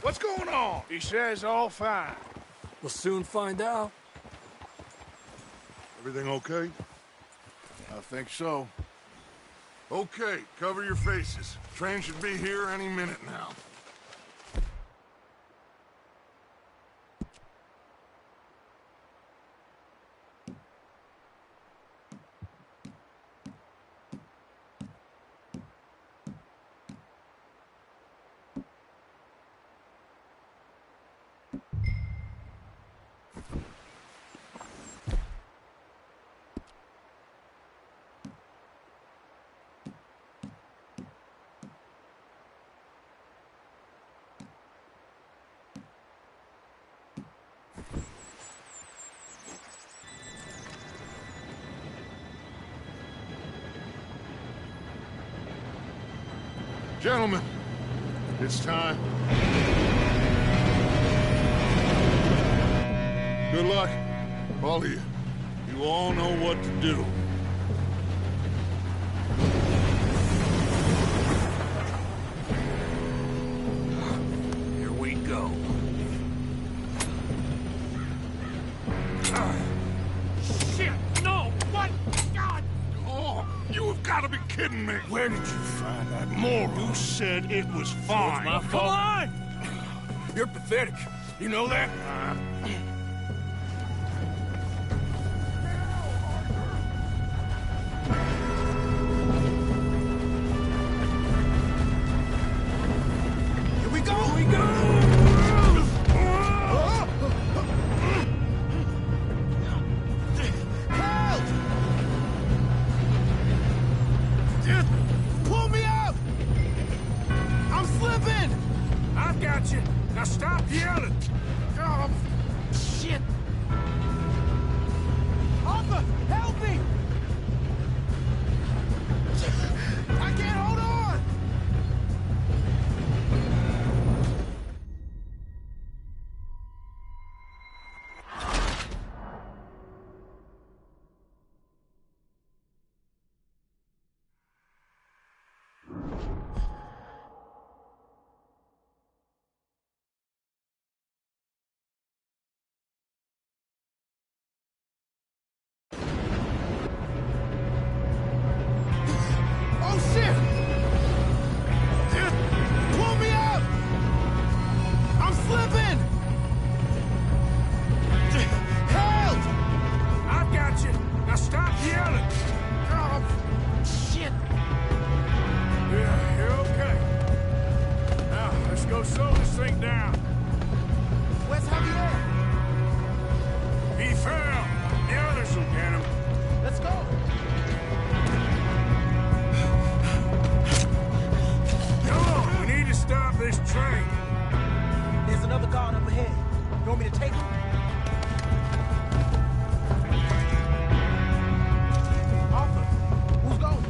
What's going on? He says all fine. We'll soon find out. Everything okay? I think so. Okay, cover your faces. Train should be here any minute now. Gentlemen, it's time. Good luck, all of you. You all know what to do. Here we go. Shit! No! What? God! Oh, you have got to be kidding me. Where did you find that moron? You said it was fine. My fault. Come on! You're pathetic. You know that? Here we go! We go! Help! Just pull me out! I'm slipping! I've got you. Now stop yelling. Oh, shit! Arthur, help me! I can't hold on! Oh, shit! Just pull me out! I'm slipping! Help! I've got you. Now stop yelling. Oh, shit! Yeah, you're okay. Now, let's go slow this thing down. Where's Javier? He fell. The others will get him. Let's go! Come on, we need to stop this train. There's another guard up ahead. You want me to take him? Arthur, who's going?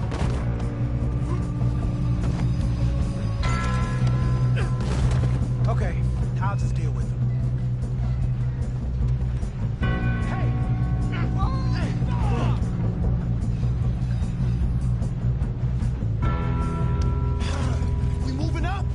Okay, I'll just deal with him. Hey! We moving up?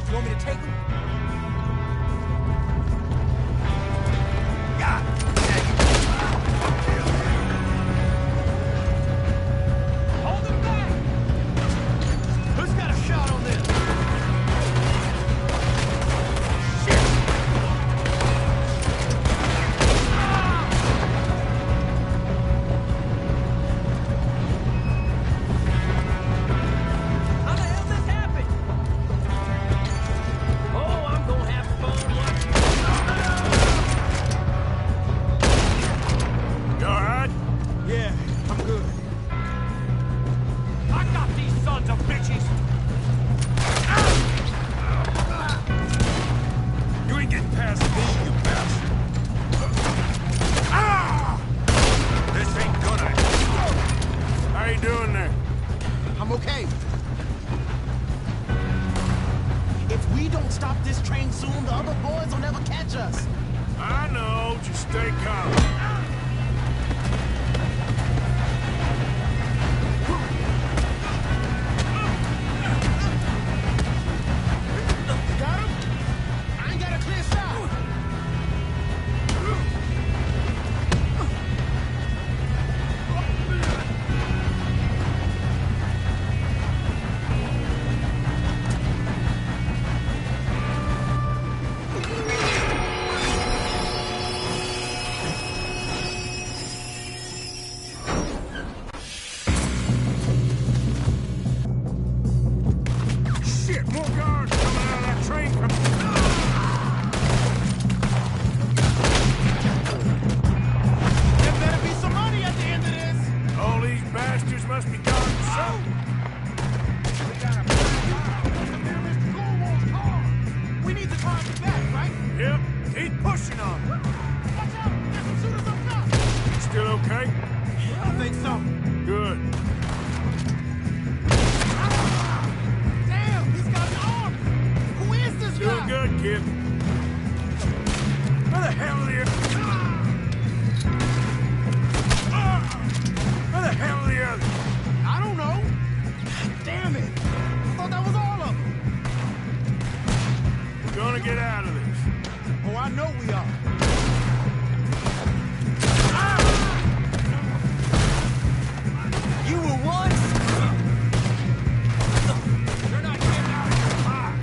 You want me to take him? Hold him back! Who's got a shot on this? How the hell this happened? Oh, I'm gonna have fun watching. You all right? Yeah, I'm good. I got these sons of bitches! You ain't getting past me, you bastard. This ain't gonna... How you doing there? I'm okay. If we don't stop this train soon, the other boys will never catch us. I know, just stay calm. Got him? I ain't got a clear shot. Shit, more guards coming out of that train coming... There better be some money at the end of this. All these bastards must be guarding something. We need to climb the back, right? Yep, keep pushing on them. Watch out! There's some shooters up top! Still okay? I think so. Good. Damn, he's got an arm! Who is this Doing guy? good, kid. Where the hell are you? Where the hell are the others? I don't know. Damn it! I thought that was all of them. We're gonna get out of this. Oh, I know we are. You were once. You're not getting out of here alive!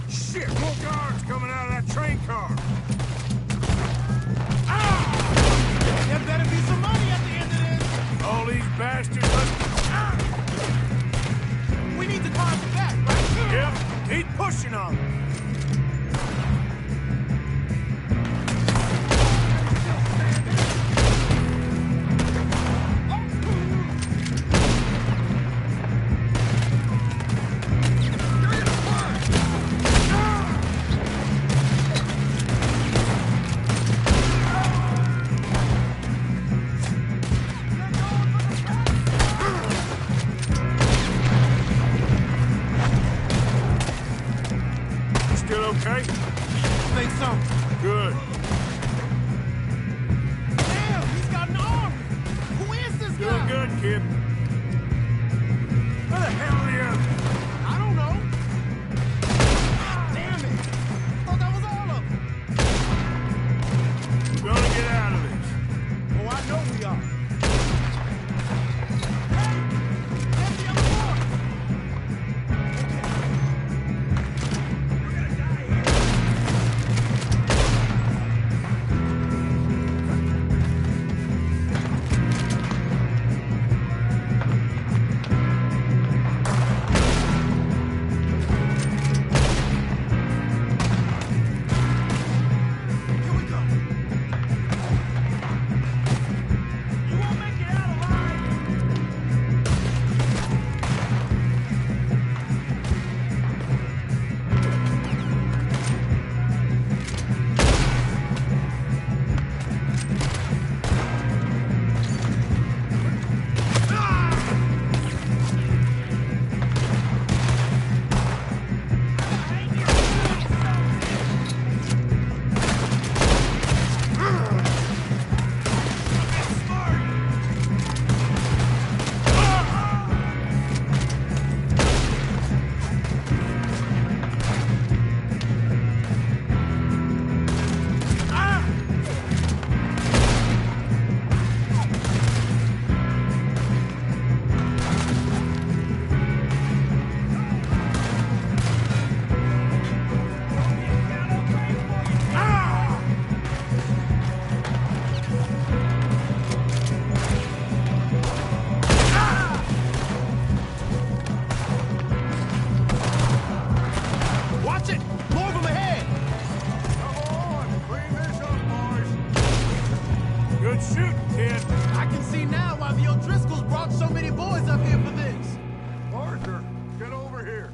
Shit, more guards coming out of that train car. There better be some money at the end of this. All these bastards must... We need to climb the back, right? Yep, keep pushing on them. Still okay? I think so. Good. Damn, he's got an arm! Who is this Doing guy? good, kid. Where the hell are the others? I don't know. Damn it! I thought that was all of them. We're gonna get out of this. Oh, I know we are. Hey! There's the other boy! We're gonna die here. brought so many boys up here for this. Arthur, get over here.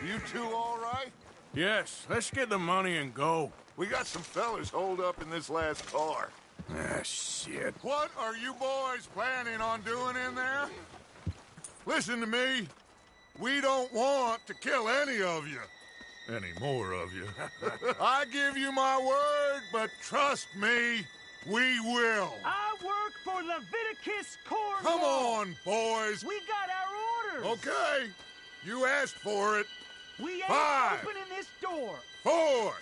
You two all right? Yes, let's get the money and go. We got some fellas holed up in this last car. Ah, shit. What are you boys planning on doing in there? Listen to me. We don't want to kill any of you. Any more of you. I give you my word, but trust me, we will. I work for Leviticus Corps. Come on, boys. We got our orders. Okay. You asked for it. We ain't 5, opening this door. 4,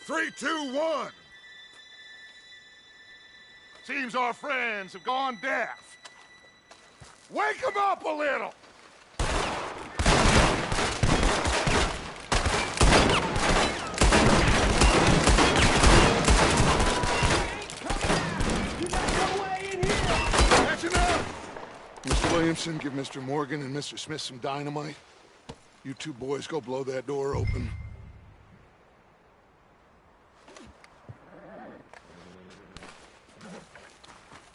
3, 2, 1. Seems our friends have gone deaf. Wake them up a little! That's enough! Mr. Williamson, give Mr. Morgan and Mr. Smith some dynamite. You two boys go blow that door open.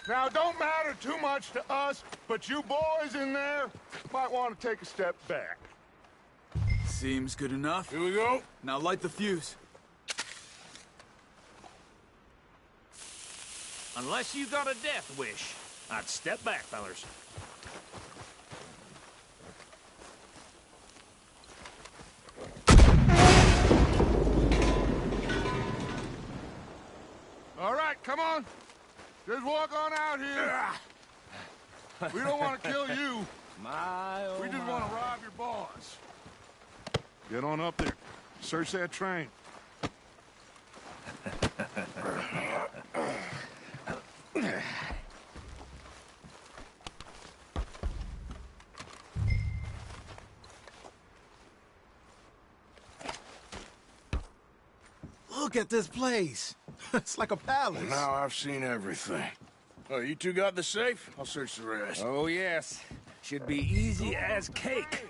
Now, don't matter too much to us, but you boys in there might want to take a step back. Seems good enough. Here we go. Now light the fuse. Unless you got a death wish, I'd step back, fellers. All right, come on. Just walk on out here. We don't want to kill you. We just want to rob your boss. Get on up there. Search that train. Look at this place. It's like a palace. Well, now I've seen everything. Oh, you two got the safe? I'll search the rest. Oh, yes. Should be easy as cake.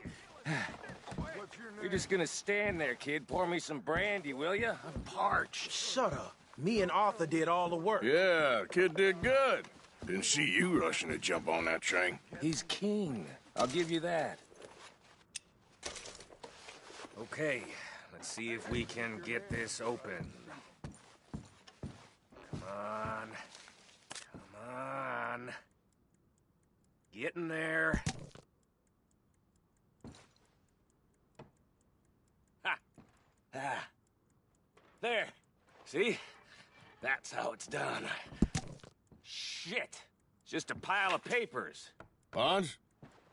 You're just gonna stand there, kid. Pour me some brandy, will you? I'm parched. Shut up. Me and Arthur did all the work. Yeah, the kid did good. Didn't see you rushing to jump on that train. He's king. I'll give you that. Okay, let's see if we can get this open. Come on. Come on. Get in there. Ha! Ah. There. See? That's how it's done. Shit. It's just a pile of papers. Bonds?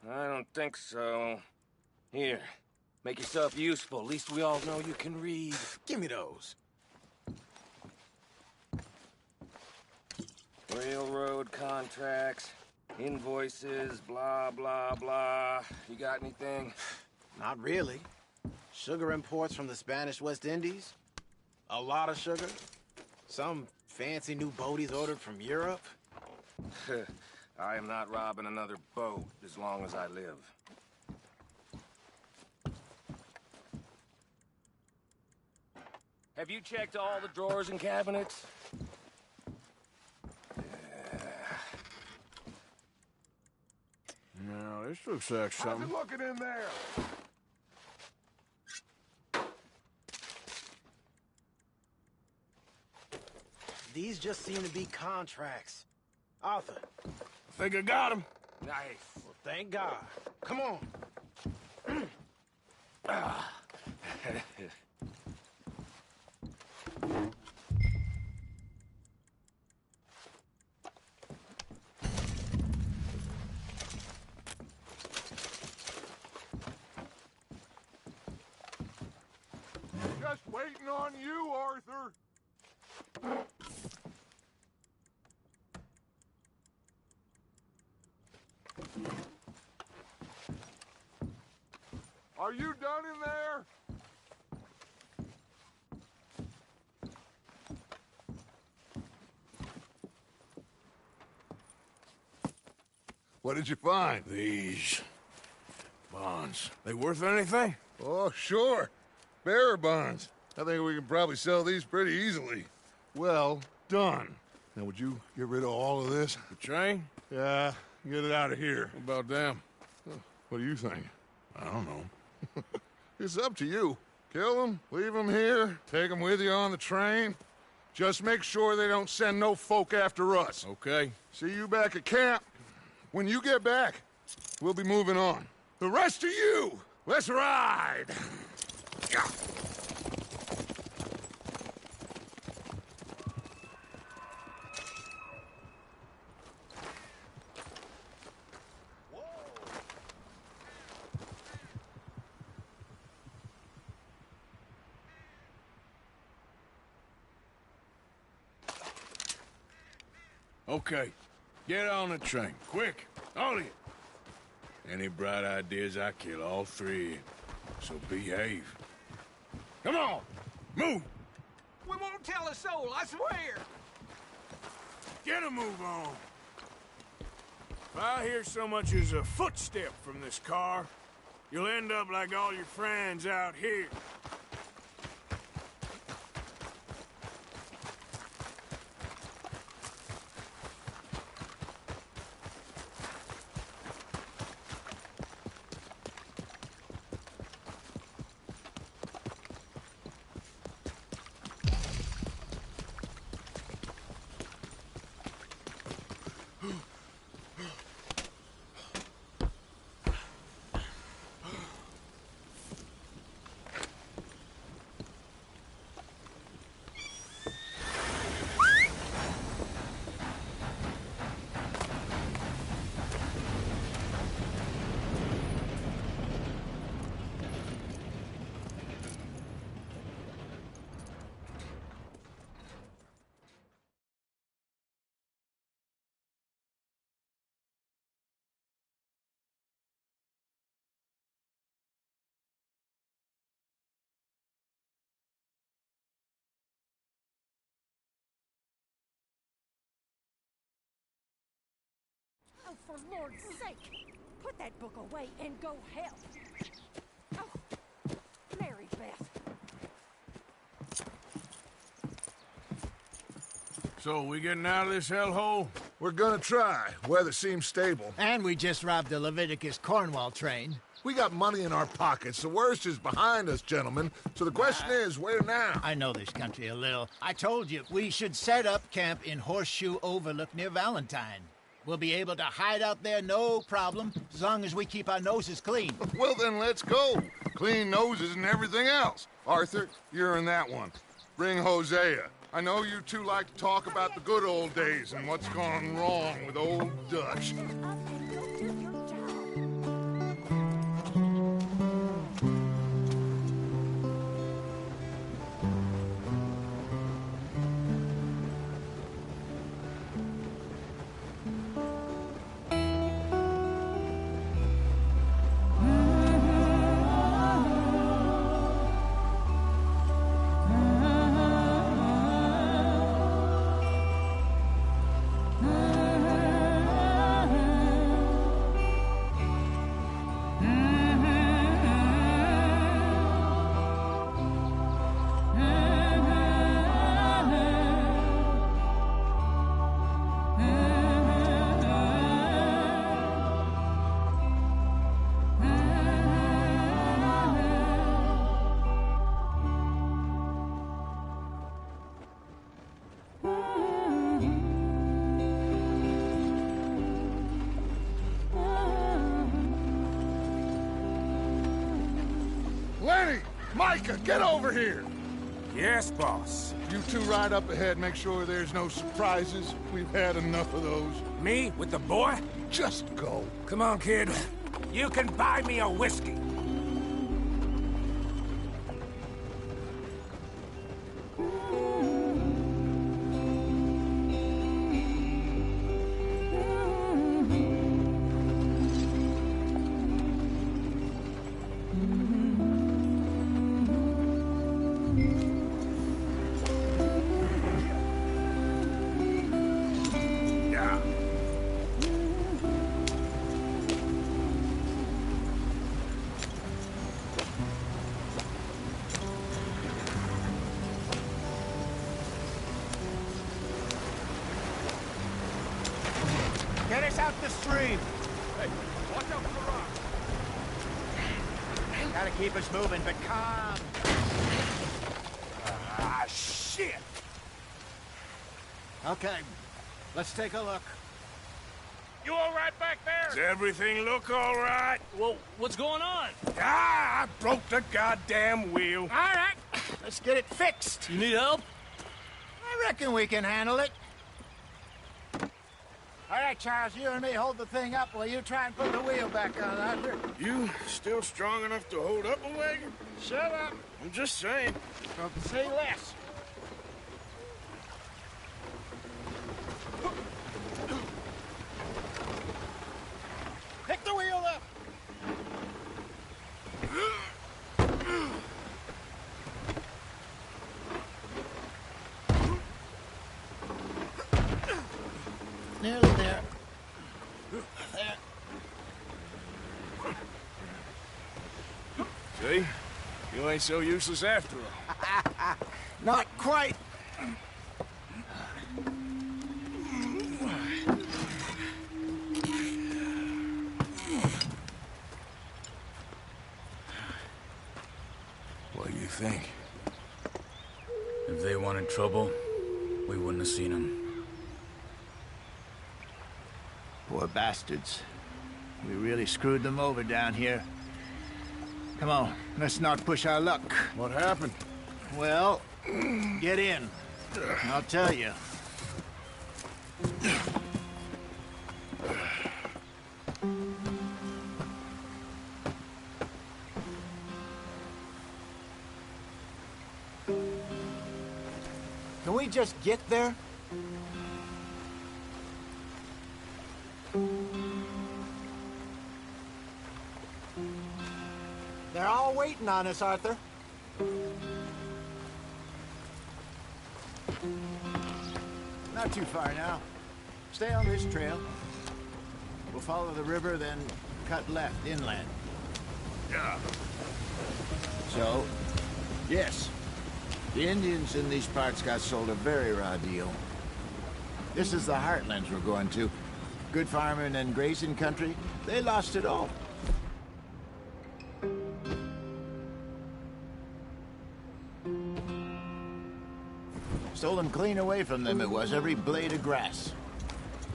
I don't think so. Here. Make yourself useful. At least we all know you can read. Give me those. Railroad contracts, invoices, blah, blah, blah. You got anything? Not really. Sugar imports from the Spanish West Indies. A lot of sugar. Some fancy new boat he's ordered from Europe. I am not robbing another boat as long as I live. Have you checked all the drawers and cabinets? No, this looks like How's something. it looking in there? These just seem to be contracts. Arthur. I think I got him. Nice. Well, thank God. Come on. Just waiting on you, Arthur. Are you done in there? What did you find? These bonds. They worth anything? Oh, sure. Bearer bonds. I think we can probably sell these pretty easily. Well done. Now, would you get rid of all of this? The train? Yeah, get it out of here. What about them? What do you think? I don't know. It's up to you. Kill them, leave them here, take them with you on the train. Just make sure they don't send no folk after us. Okay. See you back at camp. When you get back, we'll be moving on. The rest of you, let's ride! Yeah. Okay. Get on the train. Quick. All of you. Any bright ideas, I kill all three. So behave. Come on. Move. We won't tell a soul, I swear. Get a move on. If I hear so much as a footstep from this car, you'll end up like all your friends out here. Oh, for Lord's sake! Put that book away and go help! Oh, Mary Beth. So, we getting out of this hellhole? We're gonna try. Weather seems stable. And we just robbed the Leviticus Cornwall train. We got money in our pockets. The worst is behind us, gentlemen. So the question is, where now? I know this country a little. I told you, we should set up camp in Horseshoe Overlook near Valentine. We'll be able to hide out there no problem, as long as we keep our noses clean. Well, then let's go. Clean noses and everything else. Arthur, you're in that one. Bring Hosea. I know you two like to talk about the good old days and what's gone wrong with old Dutch. Lenny! Micah, get over here! Yes, boss. You two ride up ahead, make sure there's no surprises. We've had enough of those. Me? With the boy? Just go. Come on, kid. You can buy me a whiskey. out the stream. Hey, watch out for the rock. Gotta keep us moving, but calm. Ah, shit! Okay, let's take a look. You all right back there? Does everything look all right? Well, what's going on? Ah, I broke the goddamn wheel. All right, let's get it fixed. You need help? I reckon we can handle it. All right, Charles, you and me hold the thing up while you try and put the wheel back on, Arthur. You still strong enough to hold up a wagon? Shut up. I'm just saying. Say less. Pick the wheel up. Nearly there. There. See? You ain't so useless after all. Not quite. What do you think? If they wanted trouble, we wouldn't have seen them. Poor bastards. We really screwed them over down here. Come on, let's not push our luck. What happened? Well, get in. I'll tell you. Can we just get there? They're all waiting on us, Arthur. Not too far now. Stay on this trail. We'll follow the river, then cut left inland. Yeah. So, yes, the Indians in these parts got sold a very raw deal. This is the heartlands we're going to. Good farming and grazing country, they lost it all. Stolen clean away from them it was, every blade of grass.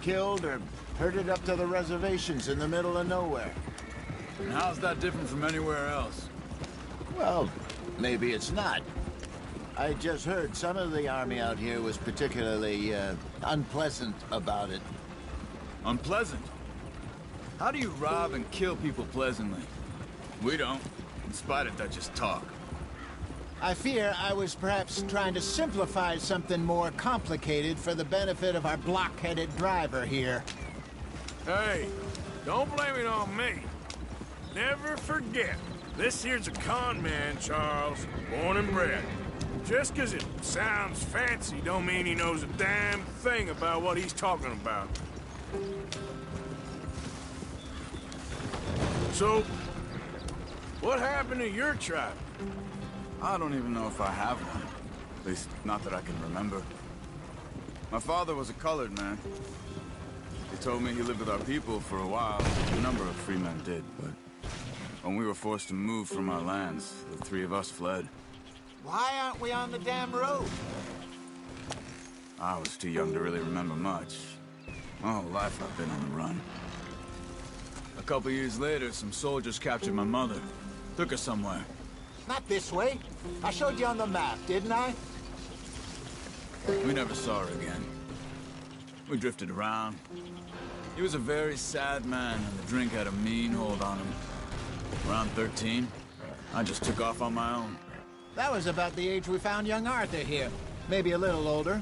Killed or herded up to the reservations in the middle of nowhere. And how's that different from anywhere else? Well, maybe it's not. I just heard some of the army out here was particularly, unpleasant about it. Unpleasant? How do you rob and kill people pleasantly? We don't, in spite of that just talk. I fear I was perhaps trying to simplify something more complicated for the benefit of our block-headed driver here. Hey, don't blame it on me. Never forget, this here's a con man, Charles, born and bred. Just 'cause it sounds fancy don't mean he knows a damn thing about what he's talking about. So, what happened to your tribe? I don't even know if I have one. At least, not that I can remember. My father was a colored man. He told me he lived with our people for a while. A number of free men did, but when we were forced to move from our lands, the three of us fled. Why aren't we on the damn road? I was too young to really remember much. My whole life I've been on the run. A couple years later, some soldiers captured my mother. Took her somewhere. Not this way. I showed you on the map, didn't I? We never saw her again. We drifted around. He was a very sad man, and the drink had a mean hold on him. Around 13, I just took off on my own. That was about the age we found young Arthur here. Maybe a little older.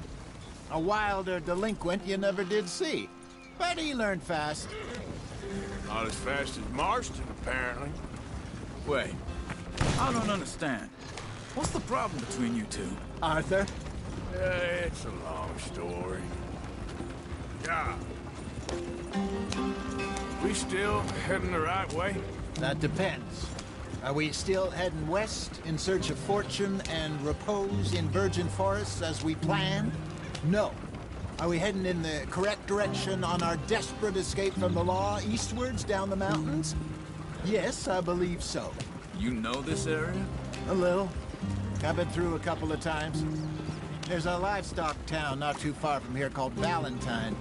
A wilder delinquent you never did see. But he learned fast. Not as fast as Marston, apparently. Wait, I don't understand. What's the problem between you two? Arthur? It's a long story. Yeah. We still heading the right way? That depends. Are we still heading west in search of fortune and repose in virgin forests as we planned? No. Are we heading in the correct direction on our desperate escape from the law eastwards down the mountains? Yes, I believe so. You know this area? A little. I've been through a couple of times. There's a livestock town not too far from here called Valentine.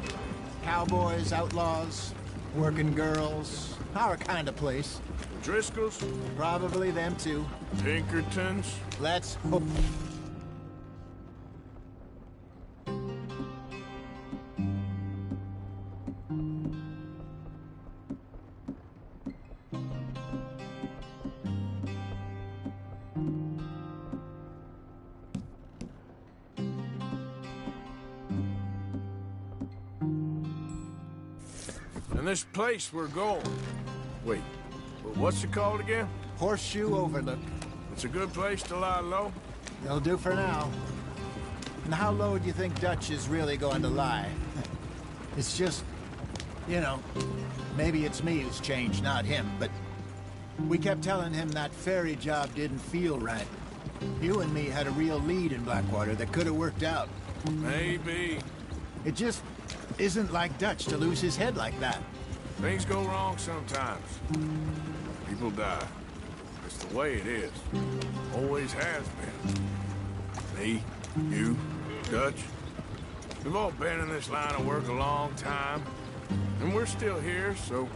Cowboys, outlaws, working girls, our kind of place. Driscolls? Probably them too. Pinkertons? Let's hope. And this place we're going. Wait, what's it called again? Horseshoe Overlook. It's a good place to lie low? They'll do for now. And how low do you think Dutch is really going to lie? It's just, you know, maybe it's me who's changed, not him, but we kept telling him that ferry job didn't feel right. You and me had a real lead in Blackwater that could have worked out. Maybe. It just isn't like Dutch to lose his head like that. Things go wrong sometimes. People die. It's the way it is. Always has been. Me, you, Dutch. We've all been in this line of work a long time. And we're still here, so...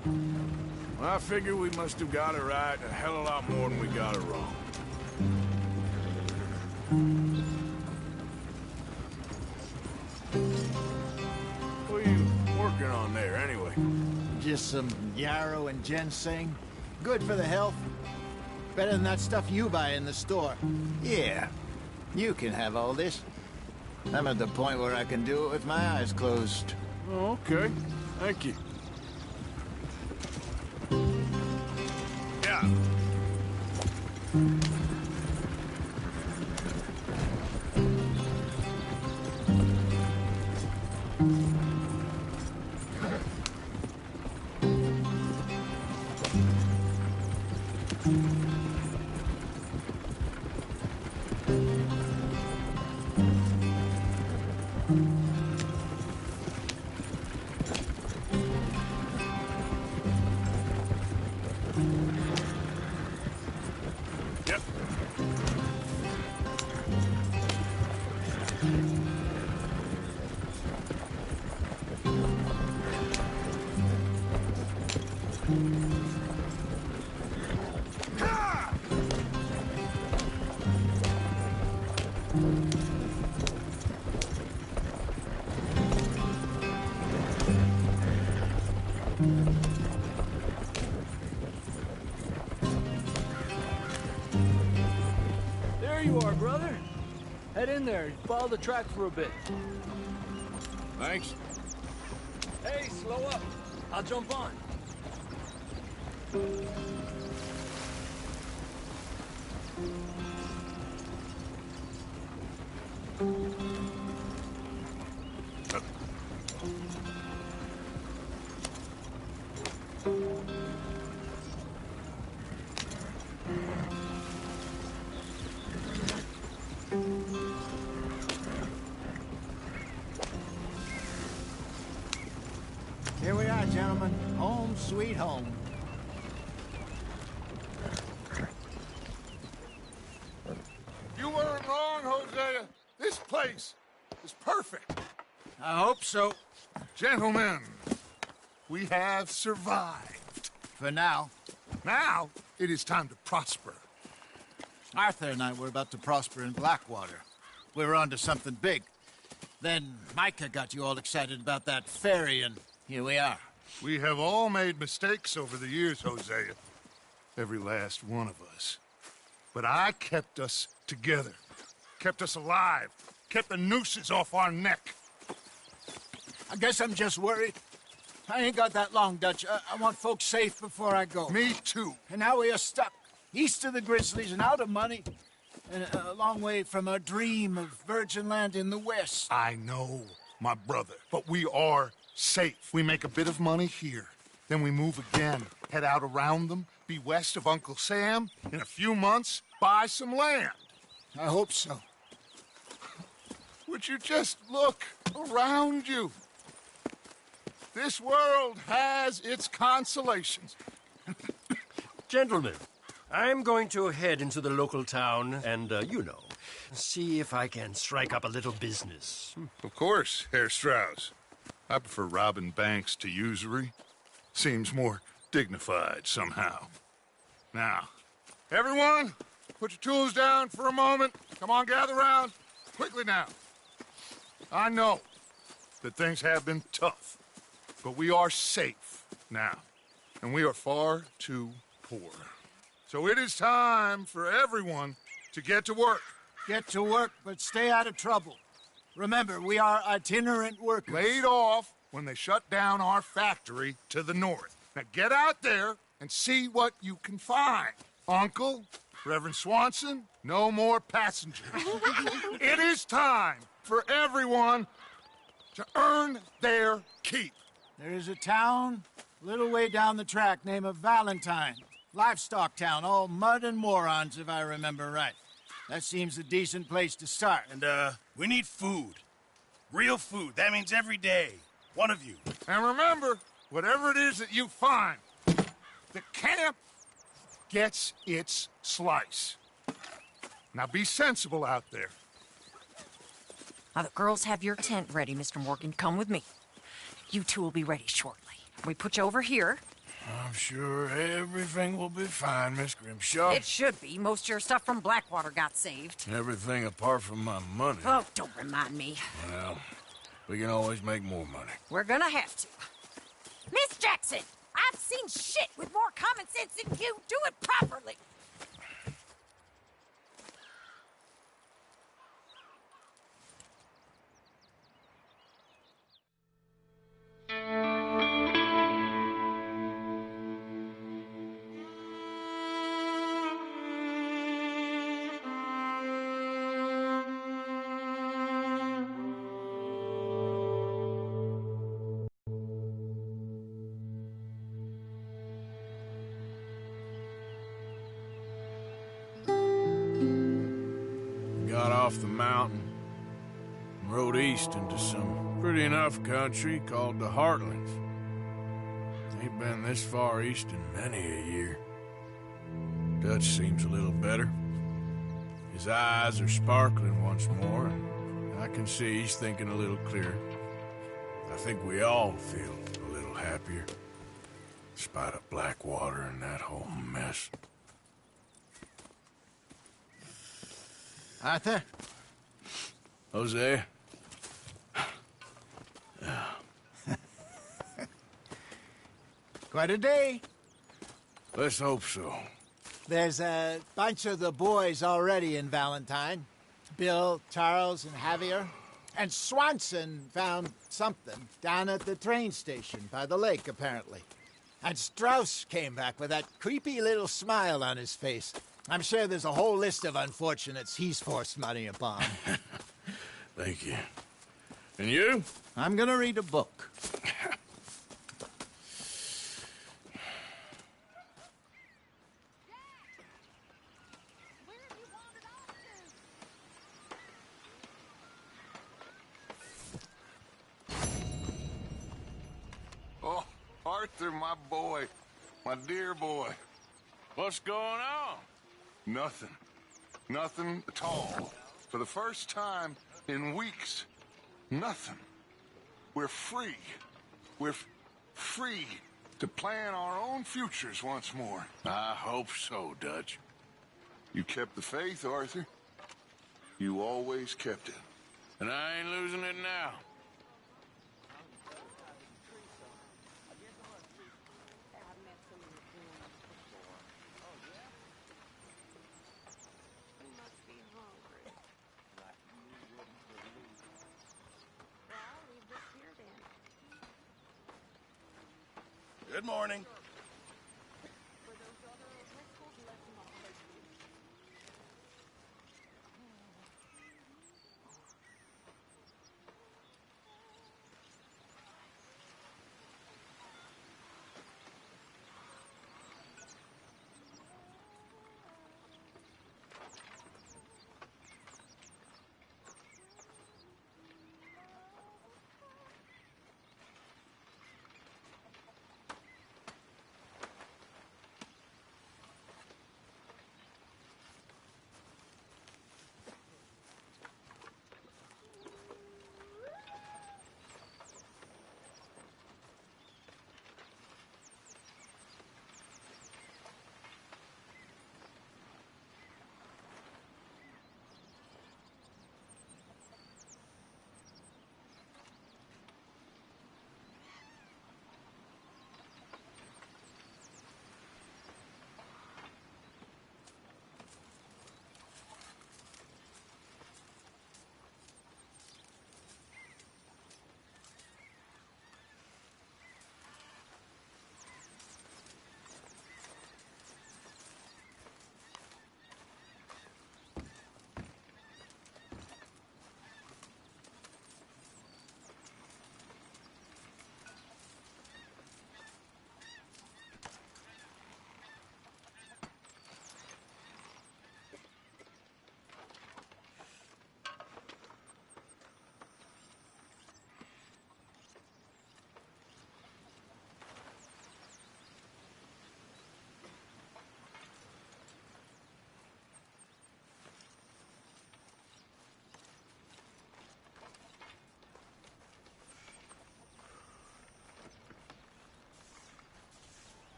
I figure we must have got it right a hell of a lot more than we got it wrong. What are you working on there, anyway? Just some yarrow and ginseng. Good for the health. Better than that stuff you buy in the store. Yeah, you can have all this. I'm at the point where I can do it with my eyes closed. Oh, okay. Thank you. Yeah. There you are, brother. Head in there and follow the track for a bit. Thanks. Hey, slow up. I'll jump on. Here we are, gentlemen. Home sweet home. You weren't wrong, Hosea. This place is perfect. I hope so. Gentlemen, we have survived. For now. Now, it is time to prosper. Arthur and I were about to prosper in Blackwater. We were onto something big. Then Micah got you all excited about that ferry, and here we are. We have all made mistakes over the years, Hosea. Every last one of us. But I kept us together. Kept us alive. Kept the nooses off our neck. I guess I'm just worried. I ain't got that long, Dutch. I want folks safe before I go. Me too. And now we are stuck. East of the Grizzlies and out of money. And a long way from our dream of virgin land in the west. I know, my brother. But we are safe. We make a bit of money here. Then we move again. Head out around them. Be west of Uncle Sam. In a few months, buy some land. I hope so. Would you just look around you. This world has its consolations. Gentlemen, I'm going to head into the local town and, see if I can strike up a little business. Of course, Herr Strauss. I prefer robbing banks to usury. Seems more dignified somehow. Now, everyone, put your tools down for a moment. Come on, gather round. Quickly now. I know that things have been tough, but we are safe now, and we are far too poor. So it is time for everyone to get to work. Get to work, but stay out of trouble. Remember, we are itinerant workers. Laid off when they shut down our factory to the north. Now get out there and see what you can find. Uncle, Reverend Swanson, no more passengers. It is time for everyone to earn their keep. There is a town a little way down the track named Valentine. Livestock town, all mud and morons, if I remember right. That seems a decent place to start. And, we need food. Real food. That means every day. One of you. And remember, whatever it is that you find, the camp gets its slice. Now be sensible out there. Now, the girls have your tent ready, Mr. Morgan. Come with me. You two will be ready shortly. We put you over here. I'm sure everything will be fine, Miss Grimshaw. It should be. Most of your stuff from Blackwater got saved. Everything apart from my money. Oh, don't remind me. Well, we can always make more money. We're gonna have to. Miss Jackson, I've seen shit with more common sense than you. Do it properly. Got off the mountain and rode east into some pretty enough country called the Heartlands. Ain't been this far east in many a year. Dutch seems a little better. His eyes are sparkling once more, and I can see he's thinking a little clearer. I think we all feel a little happier, despite of Blackwater and that whole mess. Arthur? Jose? Quite a day. Let's hope so. There's a bunch of the boys already in Valentine. Bill, Charles, and Javier. And Swanson found something down at the train station by the lake, apparently. And Strauss came back with that creepy little smile on his face. I'm sure there's a whole list of unfortunates he's forced money upon. Thank you. And you? I'm gonna read a book. Oh, Arthur, my boy. My dear boy. What's going on? Nothing. Nothing at all. For the first time in weeks, nothing. We're free. We're free to plan our own futures once more. I hope so, Dutch. You kept the faith, Arthur. You always kept it. And I ain't losing it now. Good morning.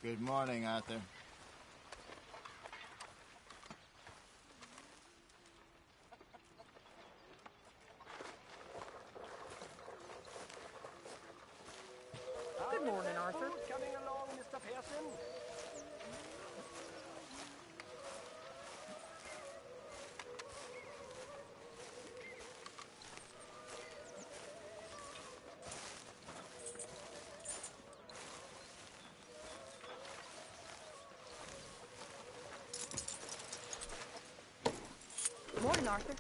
Good morning, Arthur. Good morning, Arthur. Coming along, Mr. Pearson. Morning, Arthur.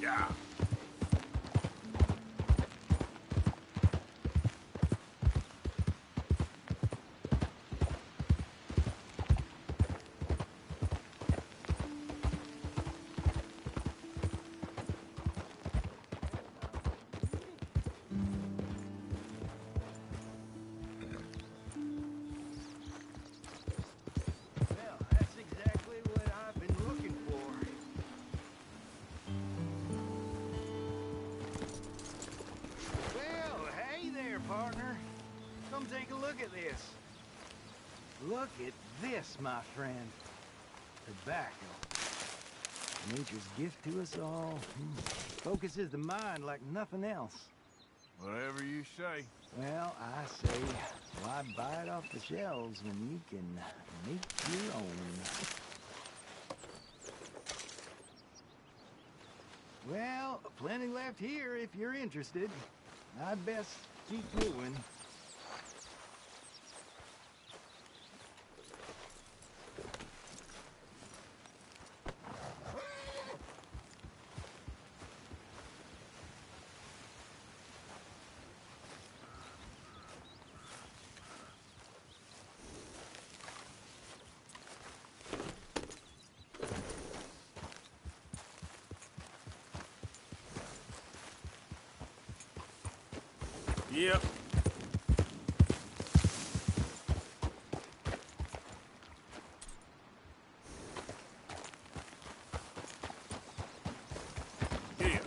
Yeah. Well, that's exactly what I've been looking for. Well, hey there, partner. Come take a look at this. Look at this, my friend. Tobacco. Nature's gift to us all. Focuses the mind like nothing else. Whatever you say. Well, I say, why buy it off the shelves when you can make your own? Well, plenty left here if you're interested. I'd best keep moving. Yep. Here.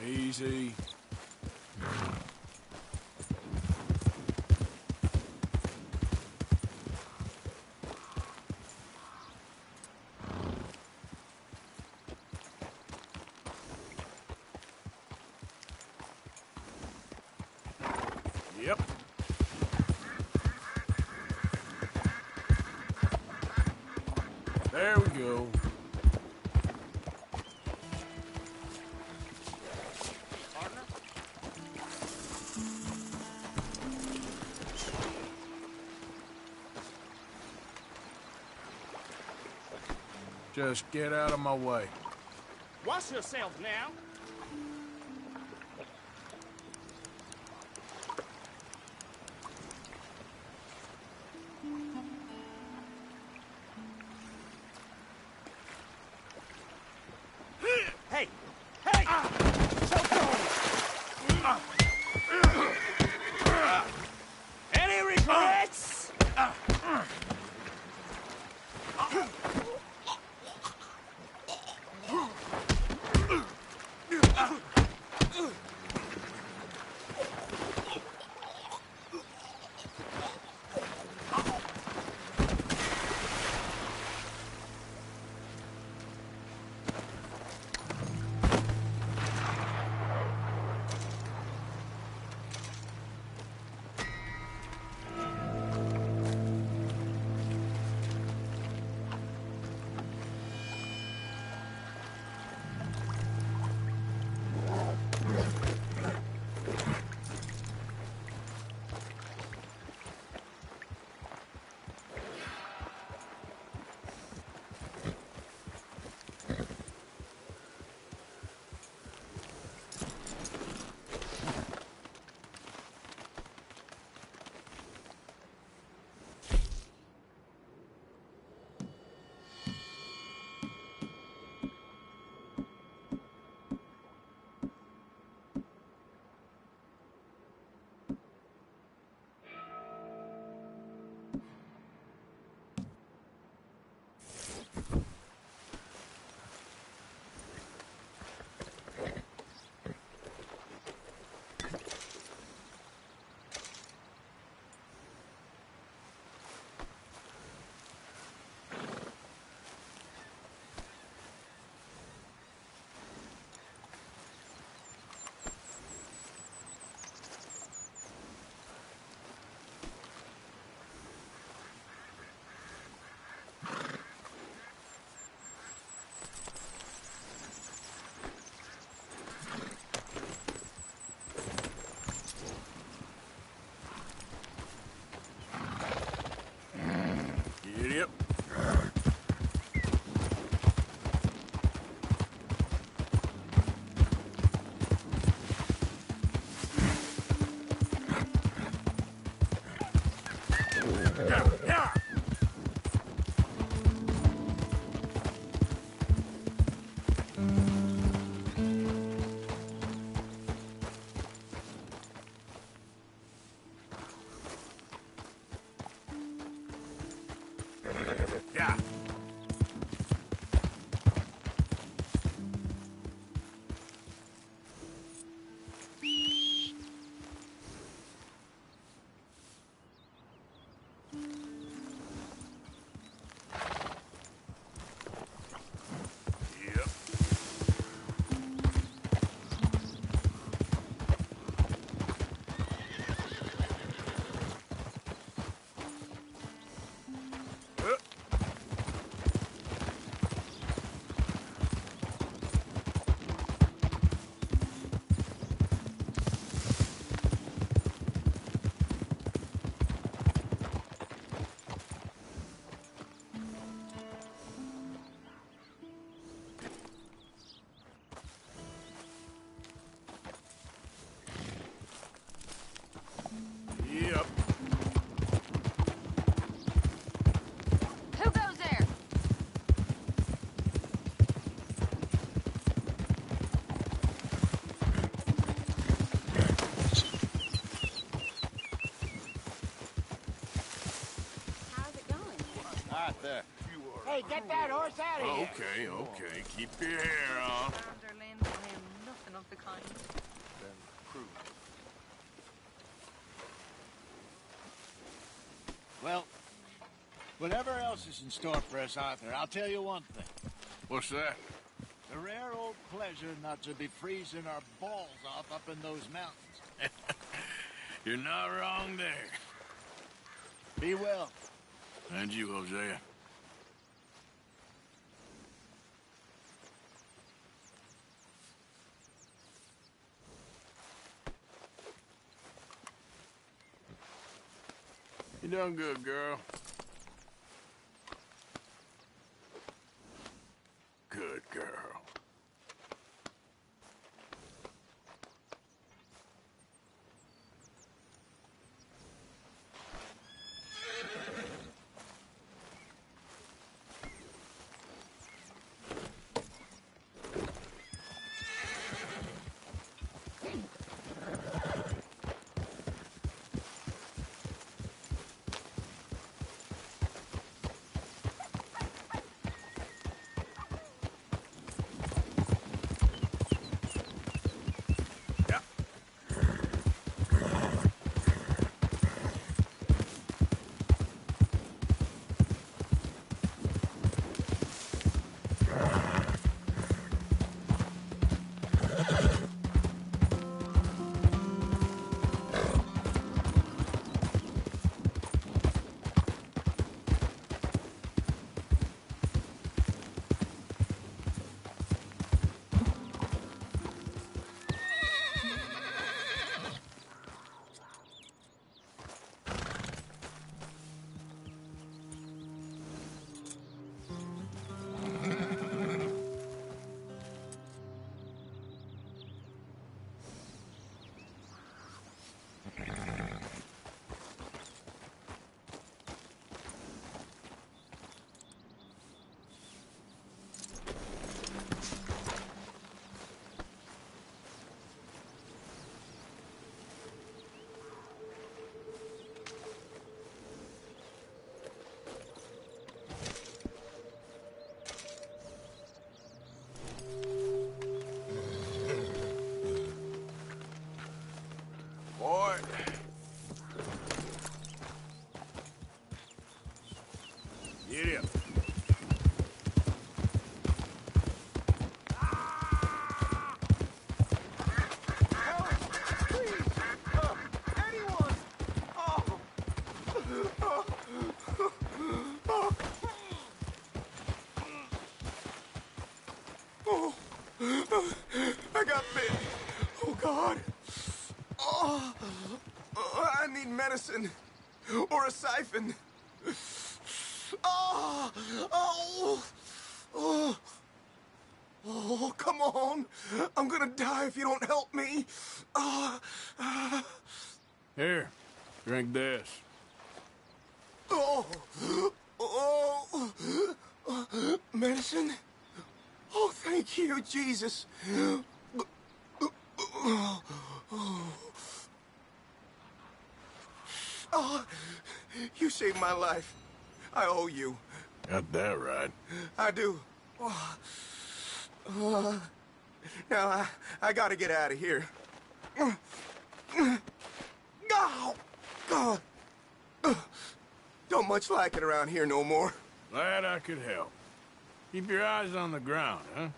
Easy. Yep. There we go. Partner? Just get out of my way. Watch yourself now. Hey! Hey! Choke on! Any regrets? Hey, get that horse out of here! Okay, okay. Keep your hair on. Vanderlyn, I am nothing of the kind. Then prove it. Well, whatever else is in store for us, Arthur, I'll tell you one thing. What's that? The rare old pleasure not to be freezing our balls off up in those mountains. You're not wrong there. Be well. And you, Hosea. You done good, girl. Good girl. Boy. Get him. I got bit. Oh, God. Oh, I need medicine. Or a siphon. Oh, oh, oh. Oh, come on. I'm gonna die if you don't help me. Here, drink this. Oh, oh, medicine? Oh, thank you, Jesus. Oh, you saved my life. I owe you. Got that right. I do. Now, I gotta get out of here. Oh, God. Don't much like it around here no more. Glad I could help. Keep your eyes on the ground, huh?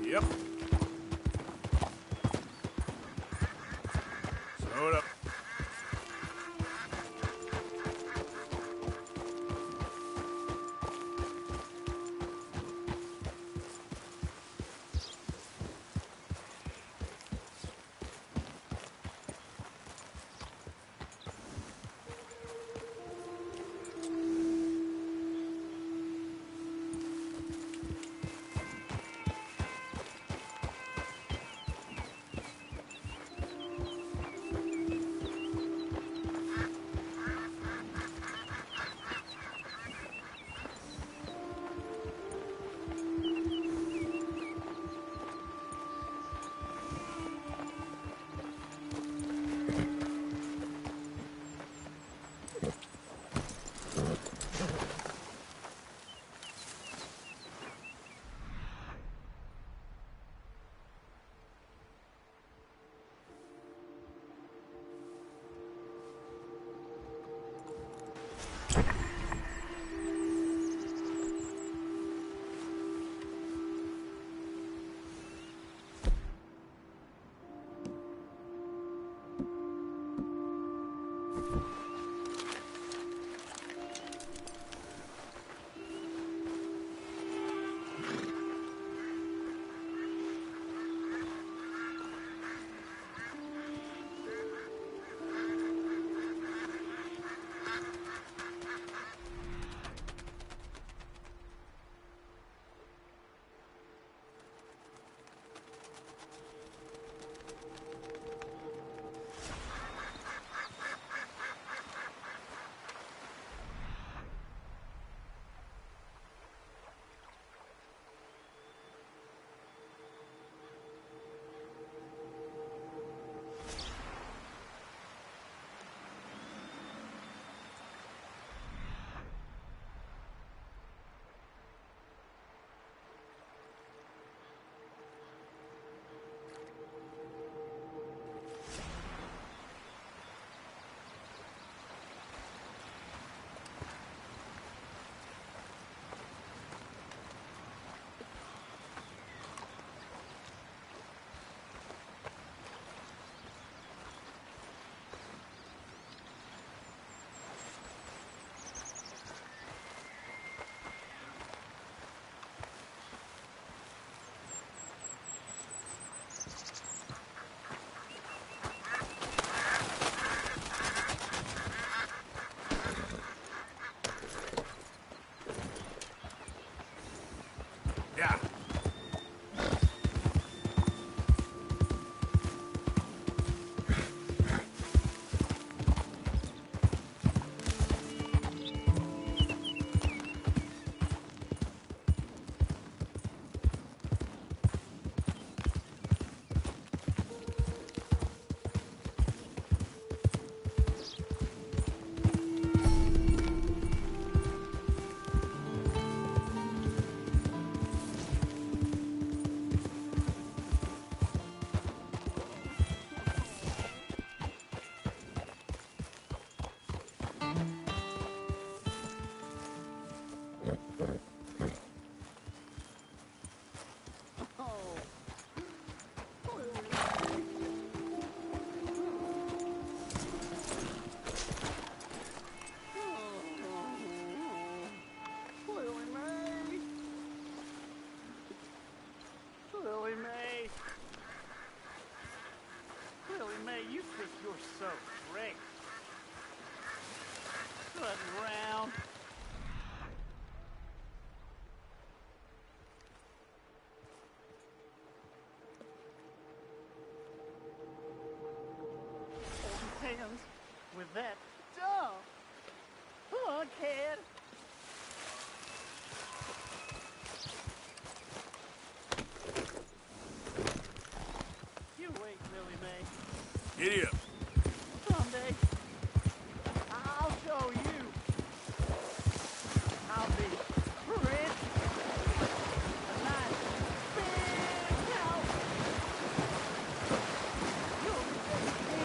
Yep. Slow it up. Hey, you think you're so great. Strutting around. Holding hands with that dog. Come on, kid. You wait, Billy May. Giddy up. Someday, I'll show you. I'll be rich. A nice big house. You'll be me.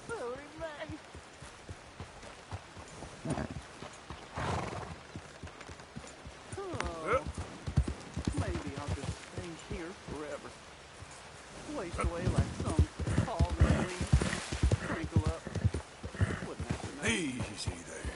Billy May. Oh, maybe I'll just stay here forever. Waste away like some tall red leaf. Crinkle up. Wouldn't have to know. Easy there.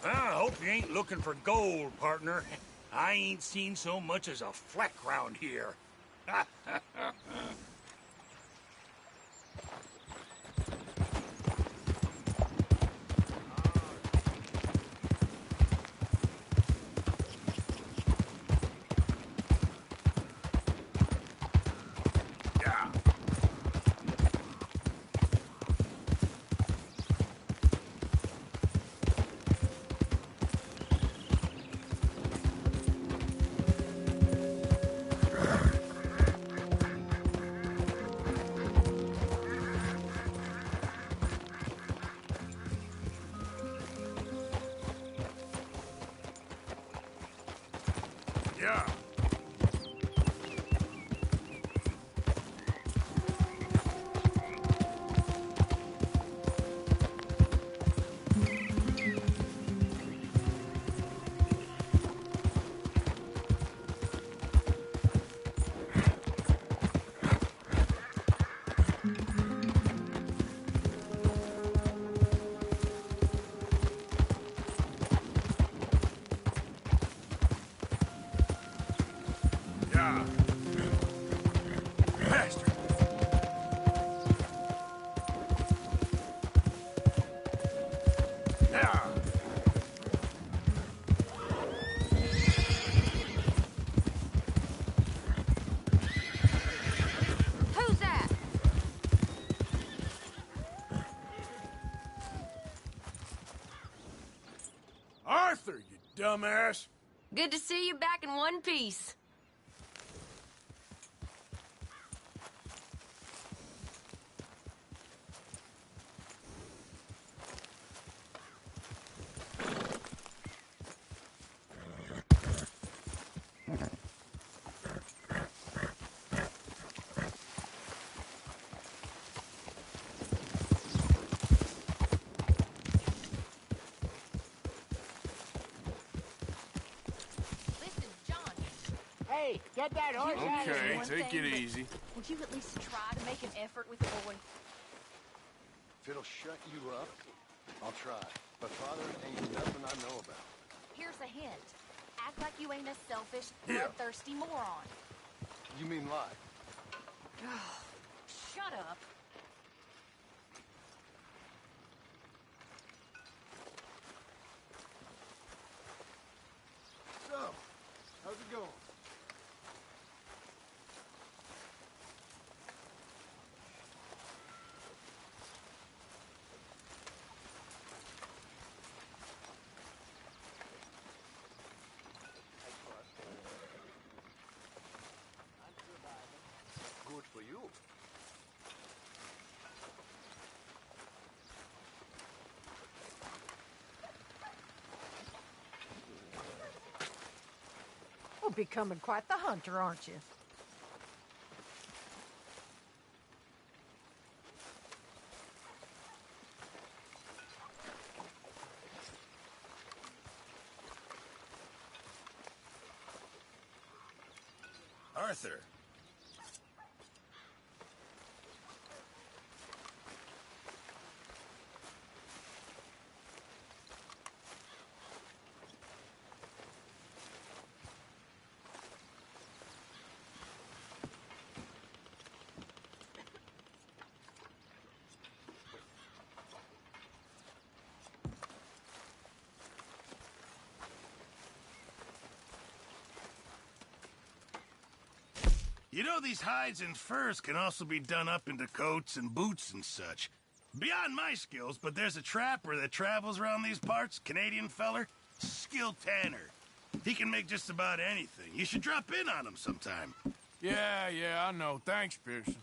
I hope you ain't looking for gold, partner. I ain't seen so much as a fleck round here. Yeah. Yeah. Bastard. Yeah. Who's that? Arthur, you dumbass. Good to see you back in one piece. Listen, John. Hey, get that horse out of Okay, here. One take thing, it but easy. Would you at least try to make an effort with the boy? If it'll shut you up, I'll try. But Father ain't nothing I know about. Here's a hint. Act like you ain't a selfish, Yeah. bloodthirsty moron. You mean lie? Shut up. So, how's it going? Good for you. You're becoming quite the hunter, aren't you? Arthur. You know, these hides and furs can also be done up into coats and boots and such. Beyond my skills, but there's a trapper that travels around these parts, Canadian feller, skilled tanner. He can make just about anything. You should drop in on him sometime. Yeah, I know. Thanks, Pearson.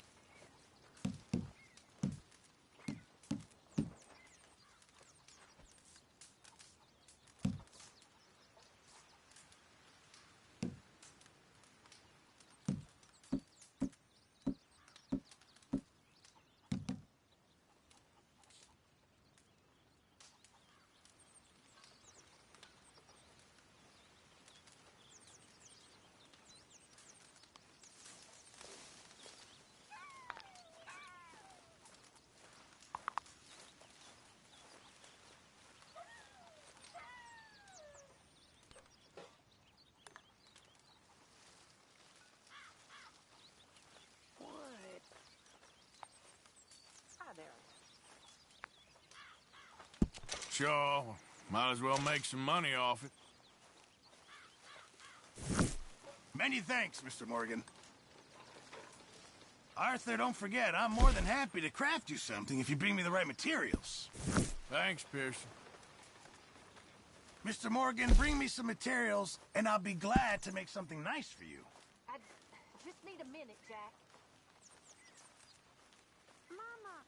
Sure. Might as well make some money off it. Many thanks, Mr. Morgan. Arthur, don't forget, I'm more than happy to craft you something if you bring me the right materials. Thanks, Pearson. Mr. Morgan, bring me some materials, and I'll be glad to make something nice for you. I just need a minute, Jack. Mama.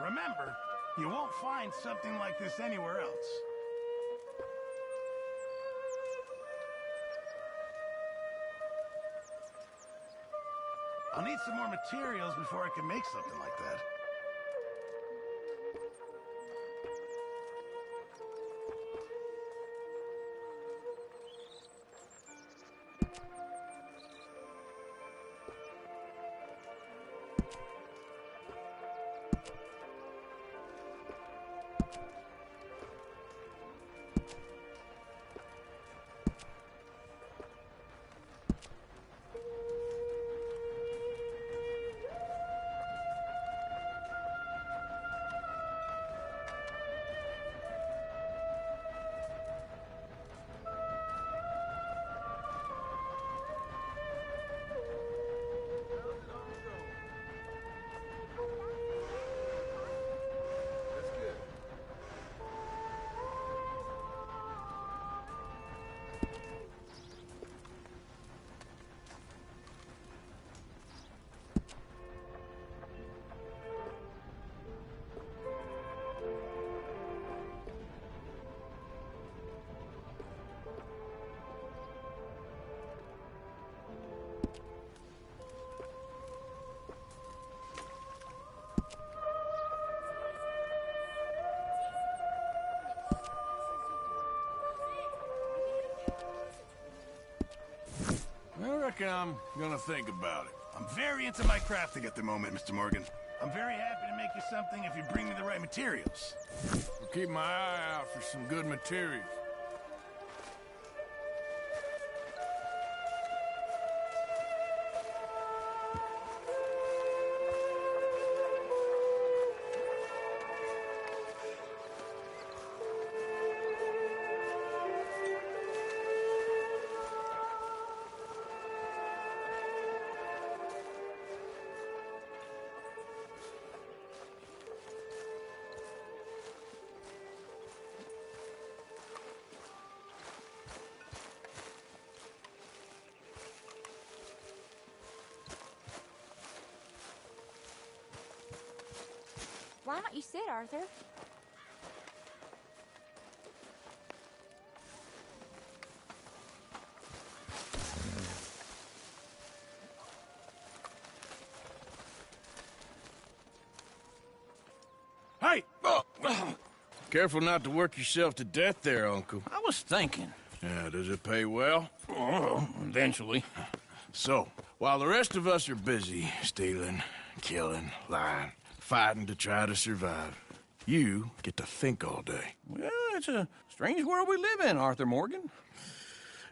Remember, you won't find something like this anywhere else. I'll need some more materials before I can make something like that. I reckon I'm gonna think about it. I'm very into my crafting at the moment, Mr. Morgan. I'm very happy to make you something if you bring me the right materials. I'll keep my eye out for some good materials. Why don't you sit, Arthur? Hey! Careful not to work yourself to death there, Uncle. I was thinking. Yeah, does it pay well? Oh, eventually. So, while the rest of us are busy stealing, killing, lying, fighting to try to survive, you get to think all day. Well, it's a strange world we live in, Arthur Morgan.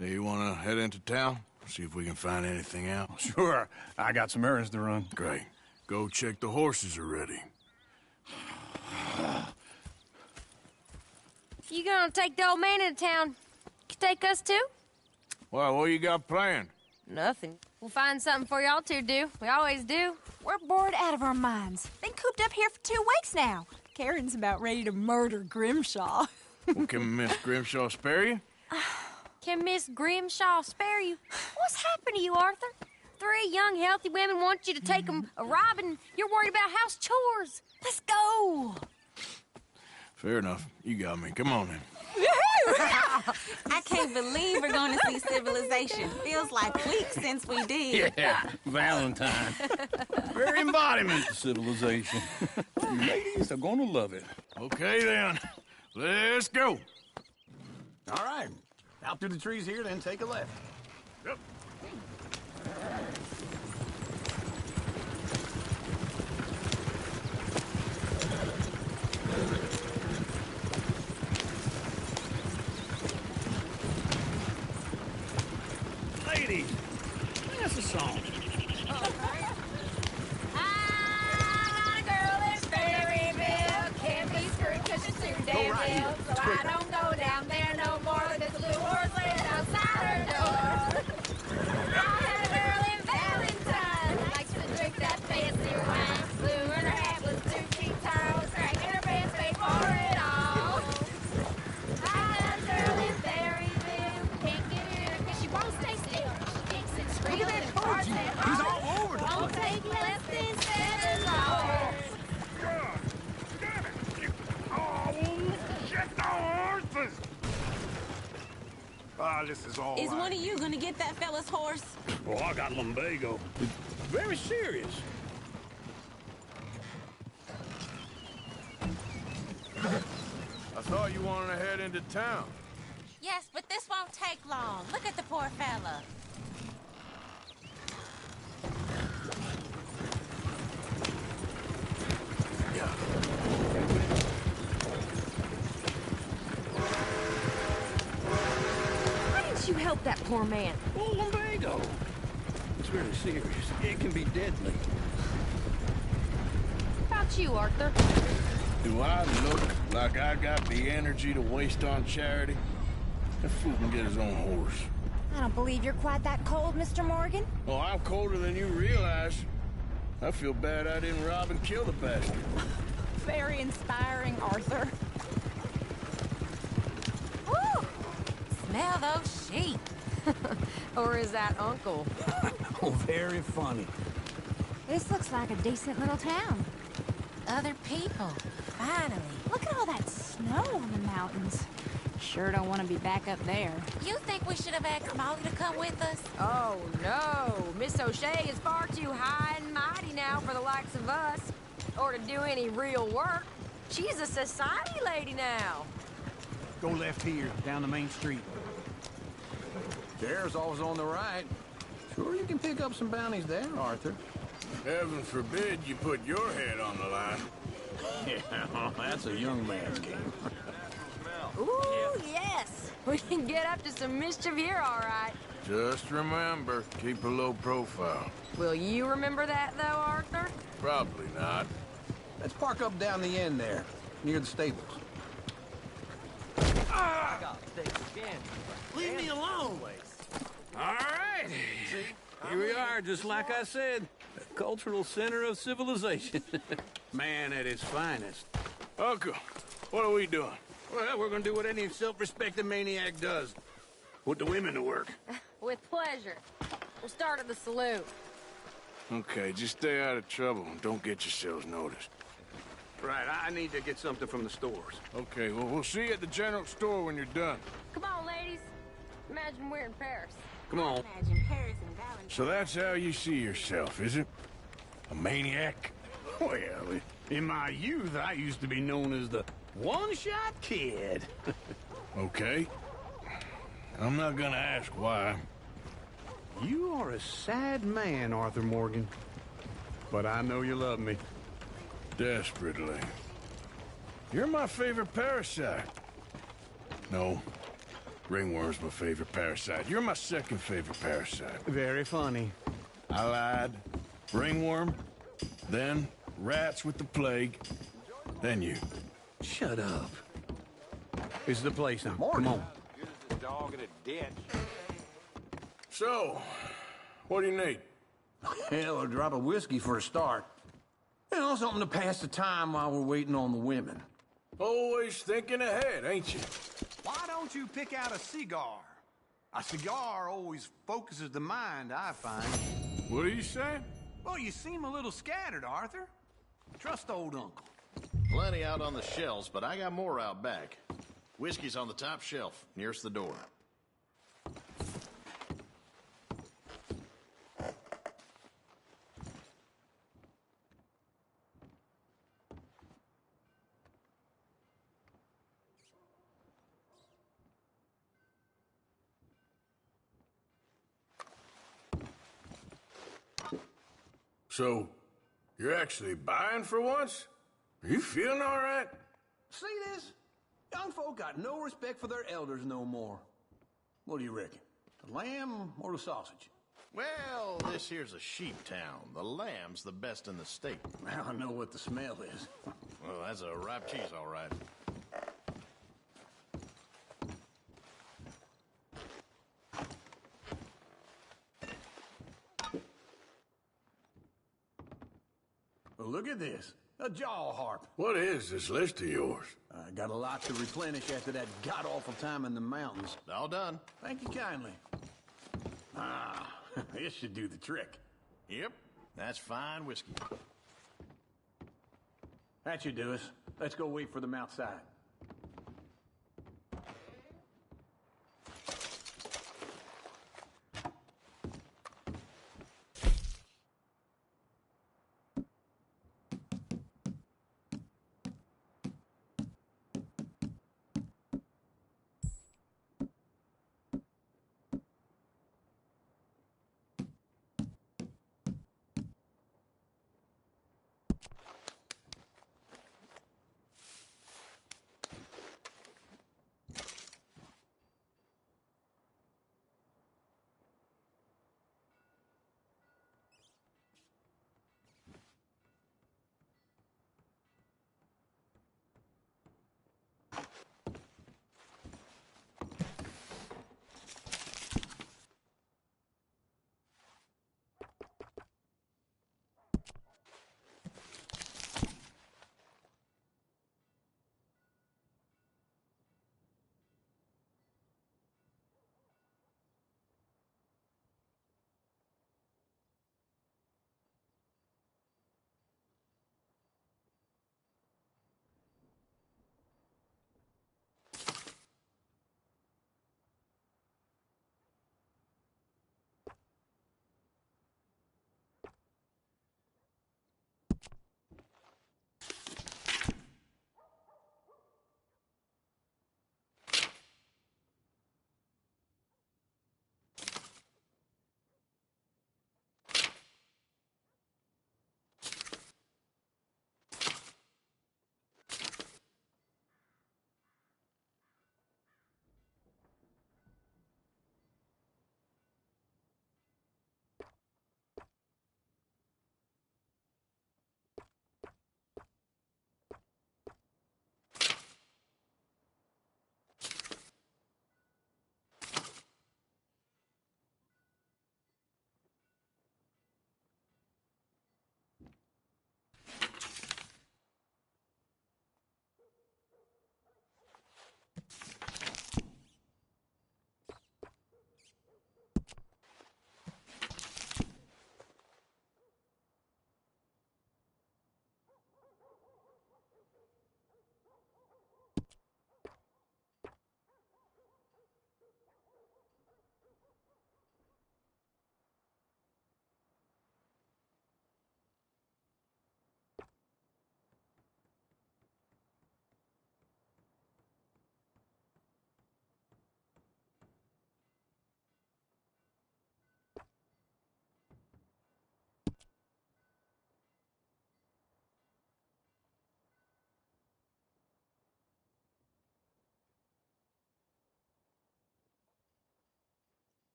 Do you want to head into town? See if we can find anything out? Sure. I got some errands to run. Great. Go check the horses are ready. You gonna take the old man into town? You take us too? Well, what you got planned? Nothing. We'll find something for y'all to do. We always do. We're bored out of our minds. Been cooped up here for 2 weeks now. Karen's about ready to murder Grimshaw. Well, can Miss Grimshaw spare you? Can Miss Grimshaw spare you? What's happened to you, Arthur? 3 young, healthy women want you to take them a robbing. You're worried about house chores. Let's go. Fair enough. You got me. Come on then. I can't believe we're going to see civilization. Feels like weeks since we did. Yeah, Valentine. Very embodiment of civilization. You ladies are going to love it. Okay, then. Let's go. All right. Out through the trees here, then take a left. Yep. us a song. Go right here. So I don't go down there no more. There's a blue horse laying outside her door. I had a girl in Valentine. Likes to drink that fancy wine. Blue and her hat was 2 feet tall. Cracking her pants paid for it all. I had a girl in Berryville. Can't get her because she won't stay still. She kicks and screams and farts and He's all over the won't place. take less than 7 hours. Ah, this is all Is right. one of you gonna get that fella's horse? Oh, I got lumbago. It's very serious. I thought you wanted to head into town. Yes, but this won't take long. Look at the poor fella. Why didn't you help that poor man? Oh, lumbago. It's very serious. It can be deadly. How about you, Arthur? Do I look like I got the energy to waste on charity? That fool can get his own horse. I don't believe you're quite that cold, Mr. Morgan. Oh, I'm colder than you realize. I feel bad I didn't rob and kill the bastard. Very inspiring, Arthur. Woo! Smell those sheep. Or is that Uncle? Oh, very funny. This looks like a decent little town. Other people. Finally. Look at all that snow on the mountains. Sure don't want to be back up there. You think we should have asked Molly to come with us? Oh, no. Miss O'Shea is far too high and mighty now for the likes of us. Or to do any real work. She's a society lady now. Go left here, down the main street. Chair's always on the right. Sure you can pick up some bounties there, Arthur. Heaven forbid you put your head on the line. Yeah, that's a young man's game. Ooh, yes. We can get up to some mischief here, all right. Just remember, keep a low profile. Will you remember that, though, Arthur? Probably not. Let's park up down the end there, near the stables. Leave me alone. All right. Here we are, just like I said. The cultural center of civilization. Man at its finest. Uncle, what are we doing? Well, we're gonna do what any self-respecting maniac does. Put the women to work. With pleasure. We'll start at the saloon. Okay, just stay out of trouble and don't get yourselves noticed. Right, I need to get something from the stores. Okay, well, we'll see you at the general store when you're done. Come on, ladies. Imagine we're in Paris. Come on. Imagine Paris and Valentine. So that's how you see yourself, is it? A maniac? Well, in my youth, I used to be known as the one-shot kid. Okay. I'm not gonna ask why. You are a sad man, Arthur Morgan. But I know you love me. Desperately. You're my favorite parasite. No. Ringworm's my favorite parasite. You're my second favorite parasite. Very funny. I lied. Ringworm, then rats with the plague, then you. Shut up. This is the place now. Come on. Good as a dog in a ditch. So, what do you need? Hell, a drop of whiskey for a start. You know, something to pass the time while we're waiting on the women. Always thinking ahead, ain't you? Why don't you pick out a cigar? A cigar always focuses the mind, I find. What are you saying? Well, you seem a little scattered, Arthur. Trust old Uncle. Plenty out on the shelves, but I got more out back. Whiskey's on the top shelf, nearest the door. So, you're actually buying for once? Are you feeling all right? See this? Young folk got no respect for their elders no more. What do you reckon? The lamb or the sausage? Well, this here's a sheep town. The lamb's the best in the state. Now I know what the smell is. Well, that's a ripe cheese, all right. Well, look at this. A jaw harp. What is this list of yours? I got a lot to replenish after that god-awful time in the mountains. All done. Thank you kindly. Ah, this should do the trick. Yep, that's fine whiskey. That should do us. Let's go wait for them outside.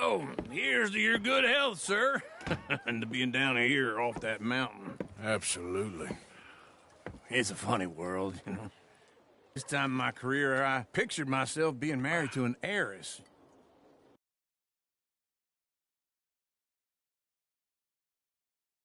Oh, here's to your good health, sir. And to being down here off that mountain. Absolutely. It's a funny world, you know. This time in my career, I pictured myself being married to an heiress.